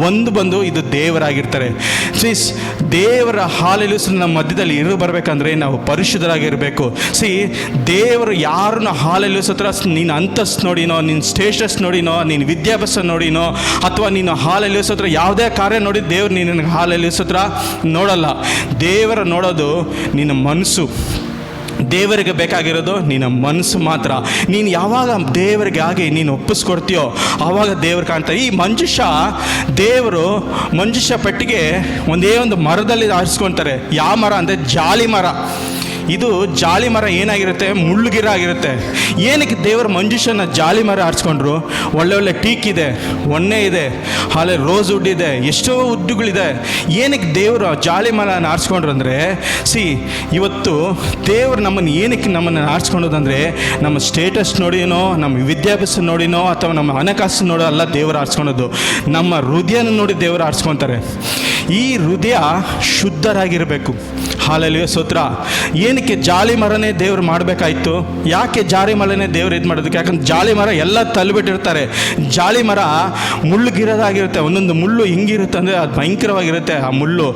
ಒಂದು ಬಂದು ಇದು ದೇವರಾಗಿರ್ತಾರೆ. ದೇವರ ಹಾಲೆಲೂಯಾ ಸ್ತೋತ್ರ ನಮ್ಮ ಮಧ್ಯದಲ್ಲಿ ಬರಬೇಕಂದ್ರೆ ನಾವು ಪರಿಶುದ್ಧರಾಗಿರಬೇಕು. ದೇವರು ಯಾರನ್ನ ಹಾಲೆಲೂಯಾ ಸ್ತೋತ್ರ ನೀನು ಅಂತಸ್ತು ನೋಡಿನೋ, ನಿನ್ನ ಸ್ಟೇಟಸ್ ನೋಡಿನೋ, ನೀನು ವಿದ್ಯಾಭ್ಯಾಸ ನೋಡಿನೋ, ಅಥವಾ ನೀನು ಹಾಲೆಲೂಯಾ ಸ್ತೋತ್ರ ಯಾವುದೇ ಕಾರ್ಯ ನೋಡಿ ದೇವ್ರು ನಿನ್ನ ಹಾಲೆಲೂಯಾ ಸ್ತೋತ್ರ ನೋಡಲ್ಲ. ದೇವರ ನೋಡೋದು ನಿನ್ನ ಮನಸ್ಸು. ದೇವರಿಗೆ ಬೇಕಾಗಿರೋದು ನಿನ್ನ ಮನಸ್ಸು ಮಾತ್ರ. ನೀನು ಯಾವಾಗ ದೇವರಿಗೆ ಆಗಿ ನೀನು ಒಪ್ಪಿಸ್ಕೊಡ್ತೀಯೋ ಆವಾಗ ದೇವರು ಕಾಣ್ತಾರೆ. ಈ ದೇವರು ಮಂಜುಷ ಪೆಟ್ಟಿಗೆ ಒಂದೇ ಒಂದು ಮರದಲ್ಲಿ ಆರಿಸ್ಕೊತಾರೆ. ಯಾವ ಮರ ಅಂದರೆ ಜಾಲಿ ಮರ. ಇದು ಜಾಲಿ ಮರ ಏನಾಗಿರುತ್ತೆ, ಮುಳ್ಳುಗಿರ ಆಗಿರುತ್ತೆ. ಏನಕ್ಕೆ ದೇವರು ಮಂಜುಷನ ಜಾಲಿ ಮರ ಆರಿಸ್ಕೊಂಡ್ರು? ಒಳ್ಳೆ ಟೀಕ್ ಇದೆ, ಒಣ್ಣೆ ಇದೆ, ಹಾಲೆ ರೋಸ್ ವುಡ್ ಇದೆ, ಎಷ್ಟೋ ಉಡ್ಡುಗಳಿದೆ. ಏನಕ್ಕೆ ದೇವರು ಜಾಲಿ ಮರನ ಆರಿಸ್ಕೊಂಡ್ರು ಅಂದರೆ, ಇವತ್ತು ದೇವರು ನಮ್ಮನ್ನು ಆರಿಸ್ಕೊಂಡೋದಂದರೆ ನಮ್ಮ ಸ್ಟೇಟಸ್ ನೋಡಿನೋ, ನಮ್ಮ ವಿದ್ಯಾಭ್ಯಾಸ ನೋಡಿನೋ, ಅಥವಾ ನಮ್ಮ ಹಣಕಾಸು ನೋಡೋ ಅಲ್ಲ ದೇವರು ಆರಿಸ್ಕೊಳೋದು. ನಮ್ಮ ಹೃದಯನ ನೋಡಿ ದೇವರು ಆರಿಸ್ಕೊತಾರೆ. ಈ ಹೃದಯ ಶುದ್ಧರಾಗಿರಬೇಕು. ಹಾಲೆಲೂಯಾ, ಸ್ತೋತ್ರ. ಏನಕ್ಕೆ ಜಾಲಿ ಮರನೇ ದೇವ್ರು ಮಾಡಬೇಕಾಯ್ತು? ಯಾಕೆ ಜಾಲಿ ಮರನೇ ದೇವ್ರು ಇದು ಮಾಡೋದಕ್ಕೆ? ಯಾಕಂದ್ರೆ ಜಾಲಿ ಮರ ಎಲ್ಲ ತಳ್ಳಿಬಿಟ್ಟಿರ್ತಾರೆ. ಜಾಲಿ ಮರ ಮುಳ್ಳುಗಿರೋದಾಗಿರುತ್ತೆ. ಒಂದೊಂದು ಮುಳ್ಳು ಹಿಂಗಿರುತ್ತೆ ಅಂದರೆ ಅದು ಭಯಂಕರವಾಗಿರುತ್ತೆ ಆ ಮುಳ್ಳು.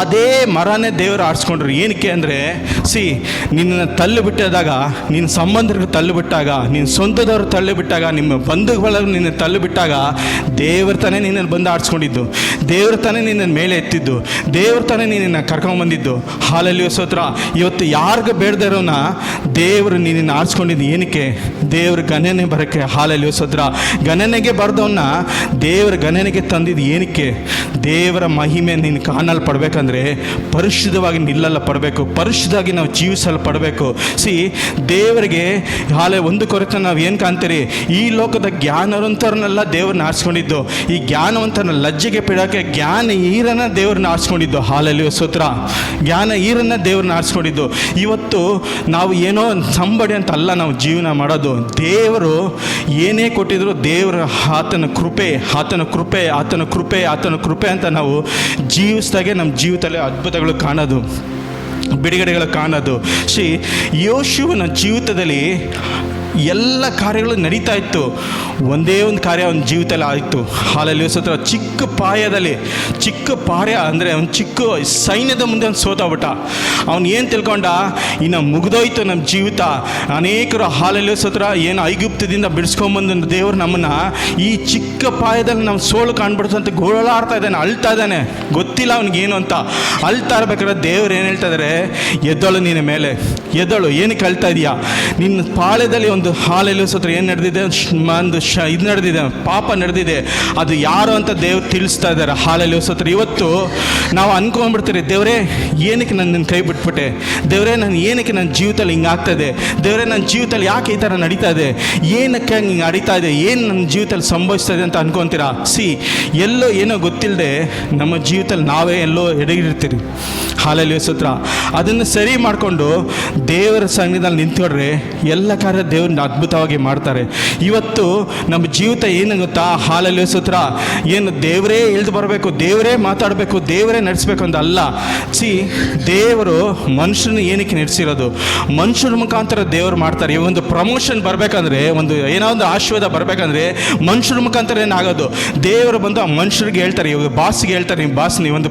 ಅದೇ ಮರನೇ ದೇವರು ಆರಿಸ್ಕೊಂಡ್ರು. ಏನಕ್ಕೆ ಅಂದರೆ ನಿನ್ನನ್ನು ತಳ್ಳಿಬಿಟ್ಟಿದಾಗ, ನಿನ್ನ ಸಂಬಂಧಿಕರು ತಳ್ಳಿಬಿಟ್ಟಾಗ, ನಿನ್ನ ಸ್ವಂತದವರು ತಳ್ಳಿಬಿಟ್ಟಾಗ, ನಿಮ್ಮ ಬಂಧುಗಳು ನಿನ್ನ ತಳ್ಳಿಬಿಟ್ಟಾಗ ದೇವ್ರ ತಾನೇ ನಿನ್ನನ್ನು ಬಂದು ಆರಿಸ್ಕೊಂಡಿದ್ದು, ದೇವ್ರ ತಾನೇ ನಿನ್ನನ್ನು ಮೇಲೆ ಎತ್ತಿದ್ದು, ದೇವ್ರ ತಾನೇ ನಿನ್ನನ್ನು ಕರ್ಕೊಂಡ್ಬಂದಿದ್ದು. ಹಾಲೆಲೂಯಾ, ಸ್ತೋತ್ರ. ಇವತ್ತು ಯಾರಿಗೂ ಬೇಡದೇ ಇರೋನ ದೇವರು ನಿನ್ನನ್ನು ಆರಿಸ್ಕೊಂಡಿದ್ದು ಏನಕ್ಕೆ? ದೇವ್ರ ಗಣನೆ ಬರೋಕ್ಕೆ. ಹಾಲೆಲೂಯಾ, ಸ್ತೋತ್ರ. ಗಣನೆಗೆ ಬರೆದವನ್ನ ದೇವರ ಗಣನೆಗೆ ತಂದಿದ್ದು ಏನಕ್ಕೆ? ದೇವರ ಮಹಿಮೆ ನೀನು ಕಾಣಲ್ಪಡಬೇಕಂದ್ರೆ ಪರಿಶುದ್ಧವಾಗಿ ನಿಲ್ಲಲ್ಲ ಪಡಬೇಕು, ಪರಿಶುದ್ಧವಾಗಿ ನಾವು ಜೀವಿಸಲು ಪಡಬೇಕು. ದೇವರಿಗೆ ಒಂದು ಕೊರತೆ ನಾವು ಏನು ಕಾಣ್ತೀರಿ? ಈ ಲೋಕದ ಜ್ಞಾನವಂತರನ್ನೆಲ್ಲ ದೇವ್ರನ್ನ ಆರಿಸ್ಕೊಂಡಿದ್ದು, ಈ ಜ್ಞಾನವಂತರನ್ನ ಲಜ್ಜೆಗೆ ಬಿಡೋಕ್ಕೆ ಜ್ಞಾನ ಈರನ್ನ ದೇವ್ರನ್ನ ಆರಿಸ್ಕೊಂಡಿದ್ದು. ಹಾಲೆಲೂಯಾ, ಸ್ತೋತ್ರ. ಜ್ಞಾನ ಈರನ್ನ ದೇವ್ರನ್ನ ಆರಿಸ್ಕೊಂಡಿದ್ದು. ಇವತ್ತು ನಾವು ಏನೋ ಸಂಬಡಿ ಅಂತ ಅಲ್ಲ ನಾವು ಜೀವನ ಮಾಡೋದು. ದೇವರು ಏನೇ ಕೊಟ್ಟಿದ್ರು ದೇವರ ಆತನ ಕೃಪೆ, ಆತನ ಕೃಪೆ, ಆತನ ಕೃಪೆ, ಆತನ ಕೃಪೆ ಅಂತ ನಾವು ಜೀವಿಸಿದಾಗೆ ನಮ್ಮ ಜೀವಿತದಲ್ಲಿ ಅದ್ಭುತಗಳು ಕಾಣೋದು, ಬಿಡುಗಡೆಗಳು ಕಾಣೋದು. ಯೋಶುವನ ಜೀವಿತದಲ್ಲಿ ಎಲ್ಲ ಕಾರ್ಯಗಳು ನಡೀತಾ ಇತ್ತು. ಒಂದೇ ಒಂದು ಕಾರ್ಯ ಅವನ ಜೀವಿತದಲ್ಲಿ ಆಯಿತು. ಹಾಲೆಲೂಯಾ, ಸ್ತೋತ್ರ. ಚಿಕ್ಕ ಪಾರ್ಯ ಅಂದರೆ ಅವ್ನು ಚಿಕ್ಕ ಸೈನ್ಯದ ಮುಂದೆ ಅವ್ನು ಸೋತಬಿಟ್ಟ. ಅವ್ನು ಏನು ತಿಳ್ಕೊಂಡ? ಇನ್ನು ಮುಗಿದೋಯ್ತು ನಮ್ಮ ಜೀವಿತ. ಅನೇಕರು ಹಾಲೆಲೂಯಾ, ಸ್ತೋತ್ರ, ಏನು ಐಗುಪ್ತದಿಂದ ಬಿಡಿಸ್ಕೊಂಬಂದು ದೇವರು ನಮ್ಮನ್ನು ಈ ಚಿಕ್ಕ ಪಾಯದಲ್ಲಿ ನಾವು ಸೋಲು ಕಾಣ್ಬಿಡ್ತು ಅಂತ ಗೋಳಾಡ್ತಾ ಇದ್ದಾನೆ, ಅಳ್ತಾ ಇದ್ದಾನೆ. ಗೊತ್ತಿಲ್ಲ ಅವ್ನಿಗೇನು ಅಂತ. ಅಳ್ತಾ ಇರ್ಬೇಕಾದ್ರೆ ದೇವ್ರು ಏನು ಹೇಳ್ತಾ ಇದ್ದಾರೆ? ಎದ್ದಳು, ನಿನ್ನ ಮೇಲೆ ಎದ್ದಳು. ಏನಕ್ಕೆ ಅಳ್ತಾ ಇದೆಯಾ? ನಿನ್ನ ಪಾಳ್ಯದಲ್ಲಿ ಒಂದು ಹಾಲೆಲೂಯಾ, ಸ್ತೋತ್ರ ಏನು ನಡೆದಿದೆ? ಒಂದು ಇದು ನಡೆದಿದೆ, ಪಾಪ ನಡೆದಿದೆ. ಅದು ಯಾರು ಅಂತ ದೇವ್ರು ತಿಳಿಸ್ತಾ ಇದ್ದಾರೆ. ಹಾಲೆಲೂಯಾ, ಸ್ತೋತ್ರ. ಇವತ್ತು ನಾವು ಅನ್ಕೊಂಡ್ಬಿಡ್ತೀರಿ, ದೇವರೇ ಏನಕ್ಕೆ ನನ್ನ ಕೈ ಬಿಟ್ಬಿಟ್ಟೆ? ದೇವರೇ ಏನಕ್ಕೆ ನನ್ನ ಜೀವಿತದಲ್ಲಿ ಹಿಂಗೆ ಆಗ್ತಾಯಿದೆ? ದೇವರೇ ನನ್ನ ಜೀವಿತದಲ್ಲಿ ಯಾಕೆ ಈ ಥರ ನಡೀತಾ ಇದೆ? ಏನಕ್ಕೆ ಹಿಂಗೆ ನಡೀತಾ ಇದೆ? ಏನು ನನ್ನ ಜೀವಿತದಲ್ಲಿ ಸಂಭವಿಸ್ತಾ ಇದೆ ಅಂತ ಅನ್ಕೊತೀರಾ? ಎಲ್ಲೋ ಏನೋ ಗೊತ್ತಿಲ್ಲದೆ ನಮ್ಮ ಜೀವಿತದಲ್ಲಿ ನಾವೇ ಎಲ್ಲೋ ಎಡಗಿರ್ತೀರಿ. ಹಾಲೆಲೂಯಾ, ಸ್ತೋತ್ರ. ಅದನ್ನು ಸರಿ ಮಾಡಿಕೊಂಡು ದೇವರ ಸನ್ನಿಧಿಯಲ್ಲಿ ನಿಂತ್ಕೊಂಡ್ರೆ ಎಲ್ಲ ಕಾರ್ಯ ದೇವ್ರನ್ನ ಅದ್ಭುತವಾಗಿ ಮಾಡ್ತಾರೆ. ಇವತ್ತು ನಮ್ಮ ಜೀವಿತ ಏನು ಗೊತ್ತಾ? ಹಾಲೆಲೂಯಾ, ಸ್ತೋತ್ರ. ಏನು ದೇವರೇ ಇಳಿದು ಬರಬೇಕು, ದೇವರೇ ಮಾತಾಡಬೇಕು, ದೇವರೇ ನಡೆಸಬೇಕು ಅಂತ ಅಲ್ಲ. ದೇವರು ಮನುಷ್ಯನ ಏನಕ್ಕೆ ನಡೆಸಿರೋದು? ಮನುಷ್ಯರ ಮುಖಾಂತರ ದೇವರು ಮಾಡ್ತಾರೆ. ಒಂದು ಪ್ರಮೋಷನ್ ಬರಬೇಕಂದ್ರೆ, ಏನೋ ಒಂದು ಆಶೀರ್ವಾದ ಬರಬೇಕಂದ್ರೆ ಮನುಷ್ಯರ ಮುಖಾಂತರ ಏನಾಗೋದು? ದೇವರು ಬಂದು ಆ ಮನುಷ್ಯರಿಗೆ ಹೇಳ್ತಾರೆ. ಇವಾಗ ಬಾಸ್ಗೆ ಹೇಳ್ತಾರೆ, ನಿಮ್ಮ ಬಾಸ್ ನೀವೊಂದು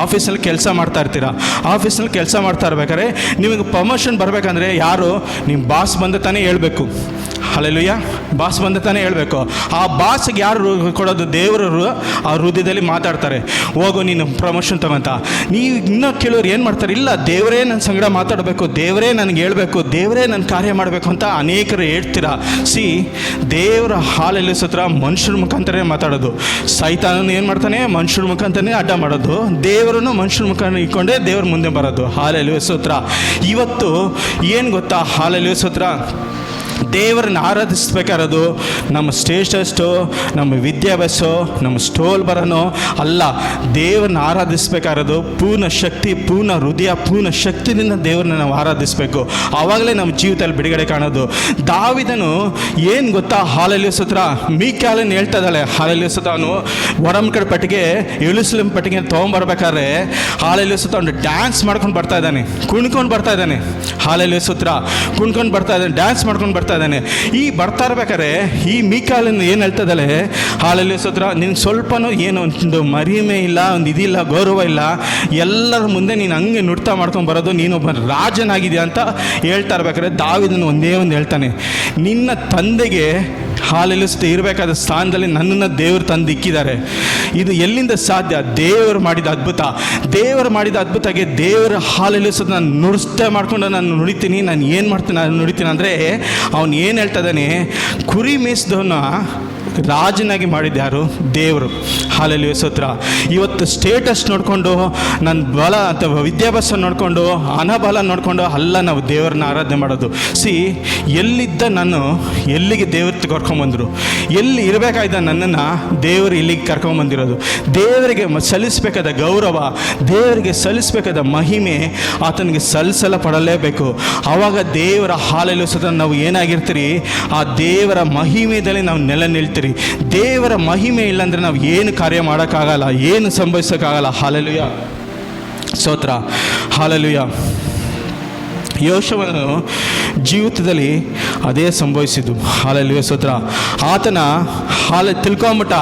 ಆಫೀಸಲ್ಲಿ ಕೆಲಸ ಮಾಡ್ತಾ ಇರ್ತೀರಾ. ಆಫೀಸಲ್ಲಿ ಕೆಲಸ ಮಾಡ್ತಾ ಇರ್ಬೇಕಾದ್ರೆ ನಿಮಗೆ ಪ್ರಮೋಷನ್ ಬರಬೇಕಂದ್ರೆ ಯಾರು? ನಿಮ್ಮ ಬಾಸ್ ಬಂದ ತಾನೇ ಹೇಳ್ಬೇಕು. ಹಲ್ಲೆಲೂಯಾ, ಬಾಸ್ ಬಂದ ತಾನೇ ಹೇಳಬೇಕು. ಆ ಬಾಸ್ಗೆ ಯಾರು ಕೊಡೋದು? ದೇವರು ಆ ಹೃದಯದಲ್ಲಿ ಮಾತಾಡ್ತಾರೆ, ಹೋಗು ನೀನು ಪ್ರಮೋಷನ್ ತಗೊಂತ. ನೀವು ಇನ್ನೂ ಕೇಳೋರು ಏನು ಮಾಡ್ತಾರೆ? ಇಲ್ಲ, ದೇವರೇ ನನ್ನ ಸಂಗಡ ಮಾತಾಡಬೇಕು, ದೇವರೇ ನನಗೆ ಹೇಳ್ಬೇಕು, ದೇವರೇ ನನ್ನ ಕಾರ್ಯ ಮಾಡಬೇಕು ಅಂತ ಅನೇಕರು ಹೇಳ್ತೀರಾ. ದೇವರ ಹಾಲೆಲೂಯಾ, ಸ್ತೋತ್ರ. ಮನುಷ್ಯರ ಮುಖಾಂತರನೇ ಮಾತಾಡೋದು. ಸೈತಾನನು ಏನು ಮಾಡ್ತಾನೆ? ಮನುಷ್ಯರ ಮುಖಾಂತರನೇ ಅಡ್ಡ ಮಾಡೋದು. ದೇವರನ್ನು ಮನುಷ್ಯರ ಮುಖಾಂತರ ಇಟ್ಕೊಂಡೇ ದೇವ್ರ ಮುಂದೆ ಬರೋದು. ಹಾಲೆಲೂಯಾ, ಸ್ತೋತ್ರ. ಇವತ್ತು ಏನು ಗೊತ್ತಾ? ಹಾಲೆಲೂಯಾ, ಸ್ತೋತ್ರ. ದೇವರನ್ನು ಆರಾಧಿಸ್ಬೇಕಾರೋದು ನಮ್ಮ ಸ್ಟೇಟಸ್ಟು, ನಮ್ಮ ವಿದ್ಯಾಭ್ಯಾಸ, ನಮ್ಮ ಸ್ಟೋಲ್ ಬರೋನೋ ಅಲ್ಲ. ದೇವರನ್ನ ಆರಾಧಿಸ್ಬೇಕಾರೋದು ಪೂರ್ಣ ಶಕ್ತಿ, ಪೂರ್ಣ ಹೃದಯ, ಪೂರ್ಣ ಶಕ್ತಿಯಿಂದ ದೇವರನ್ನ ನಾವು ಆರಾಧಿಸಬೇಕು. ಆವಾಗಲೇ ನಮ್ಮ ಜೀವಿತದಲ್ಲಿ ಬಿಡುಗಡೆ ಕಾಣೋದು. ದಾವಿದನು ಏನು ಗೊತ್ತಾ? ಹಾಲೆಲೂಯಾ, ಸ್ತೋತ್ರ. ಮೀಕಾಲನ್ನು ಹೇಳ್ತಾ ಇದ್ದಾಳೆ. ಹಾಲೆಲೂಯಾ, ಸ್ತೋತ್ರ. ಅವನು ಒಡಂಬಡಿಕೆ ಪಟ್ಟಿಗೆ, ಯೆರೂಸಲೇಮ್ ಪಟ್ಟಿಗೆ ತೊಗೊಂಬರ್ಬೇಕಾದ್ರೆ ಹಾಲೆಲೂಯಾ, ಸ್ತೋತ್ರ, ಅವನು ಡ್ಯಾನ್ಸ್ ಮಾಡ್ಕೊಂಡು ಬರ್ತಾ ಇದ್ದಾನೆ, ಕುಣ್ಕೊಂಡು ಬರ್ತಾ ಇದ್ದಾನೆ. ಹಾಲೆಲೂಯಾ, ಸ್ತೋತ್ರ. ಕುಣ್ಕೊಂಡು ಬರ್ತಾ ಇದ್ದಾನೆ, ಡ್ಯಾನ್ಸ್ ಮಾಡ್ಕೊಂಡು ಬರ್ತಾ ಇದ್ದಾನೆ. ಈ ಬರ್ತಾ ಇರ್ಬೇಕಾದ್ರೆ ಈ ಮೀಕಾಲನ್ನು ಏನು ಹೇಳ್ತಾ ಇದ್ದಾಳೆ? ಹಾಲೆಲೂಯಾ, ಸ್ತೋತ್ರ. ನಿನ್ಗೆ ಸ್ವಲ್ಪನೂ ಏನು ಒಂದು ಮರಿಮೆ ಇಲ್ಲ, ಒಂದು ಇದಿಲ್ಲ, ಗೌರವ ಇಲ್ಲ, ಎಲ್ಲರ ಮುಂದೆ ನೀನು ಹಂಗೆ ನುಡ್ತಾ ಮಾಡ್ಕೊಂಡು ಬರೋದು, ನೀನೊಬ್ಬ ರಾಜನಾಗಿದೆಯಾ ಅಂತ ಹೇಳ್ತಾ ಇರ್ಬೇಕಾದ್ರೆ ದಾವಿದನು ಒಂದೇ ಒಂದು ಹೇಳ್ತಾನೆ, ನಿನ್ನ ತಂದೆಗೆ ಹಾಲೆಲುಸ್ತ ಇರಬೇಕಾದ ಸ್ಥಾನದಲ್ಲಿ ನನ್ನನ್ನು ದೇವರು ತಂದು ಇಕ್ಕಿದ್ದಾರೆ. ಇದು ಎಲ್ಲಿಂದ ಸಾಧ್ಯ? ದೇವರು ಮಾಡಿದ ಅದ್ಭುತ. ದೇವರು ಮಾಡಿದ ಅದ್ಭುತಕ್ಕೆ ದೇವರ ಹಾಲೆಲುಸ್ತ ನಾನು ನುಡಿಸ್ತಾ ಮಾಡ್ಕೊಂಡು ನಾನು ನುಡಿತೀನಿ. ನಾನು ಏನು ಮಾಡ್ತೀನಿ, ನಾನು ನುಡಿತೀನಿ ಅಂದರೆ ಅವನು ಏನು ಹೇಳ್ತಾ ಇದ್ದಾನೆ, ಕುರಿ ಮೇಯಿಸಿದವನ್ನ ರಾಜನಾಗಿ ಮಾಡಿದ್ಯಾರು? ದೇವರು. ಹಾಲೆಲೂಯಾ ಸ್ತೋತ್ರ. ಇವತ್ತು ಸ್ಟೇಟಸ್ ನೋಡಿಕೊಂಡು, ನನ್ನ ಬಲ ಅಥವಾ ವಿದ್ಯಾಭ್ಯಾಸ ನೋಡಿಕೊಂಡು, ಹಣಬಲ ನೋಡಿಕೊಂಡು ಅಲ್ಲ ನಾವು ದೇವರನ್ನ ಆರಾಧನೆ ಮಾಡೋದು. ಎಲ್ಲಿದ್ದ ನಾನು ಎಲ್ಲಿಗೆ ದೇವರು ಕರ್ಕೊಂಬಂದರು, ಎಲ್ಲಿ ಇರಬೇಕಾಯ್ದ ನನ್ನನ್ನು ದೇವರು ಇಲ್ಲಿಗೆ ಕರ್ಕೊಂಬಂದಿರೋದು. ದೇವರಿಗೆ ಸಲ್ಲಿಸಬೇಕಾದ ಗೌರವ, ದೇವರಿಗೆ ಸಲ್ಲಿಸಬೇಕಾದ ಮಹಿಮೆ ಆತನಿಗೆ ಸಲ್ಲಿಸಲ್ಪಡಲೇಬೇಕು. ಆವಾಗ ದೇವರ ಹಾಲೆಲೂಯಾ ಸ್ತೋತ್ರ ನಾವು ಏನಾಗಿರ್ತೀರಿ, ಆ ದೇವರ ಮಹಿಮೆಯಲ್ಲಿ ನಾವು ನೆಲೆ ನಿಲ್ತೀರಿ. ದೇವರ ಮಹಿಮೆ ಇಲ್ಲಾಂದರೆ ನಾವು ಏನು ಕಾರ್ಯ ಮಾಡೋಕ್ಕಾಗಲ್ಲ, ಏನು ಸಂಭವಿಸೋಕ್ಕಾಗಲ್ಲ. ಹಾಲೆಲೂಯಾ ಸ್ತೋತ್ರ. ಹಾಲೆಲೂಯಾ. ಯೋಶುವನು ಜೀವಿತದಲ್ಲಿ ಅದೇ ಸಂಭವಿಸಿದ್ದು. ಹಾಲೆಲೂಯಾ ಸ್ತೋತ್ರ. ಆತನ ತಿಳ್ಕೊಂಬಿಟ್ಟ,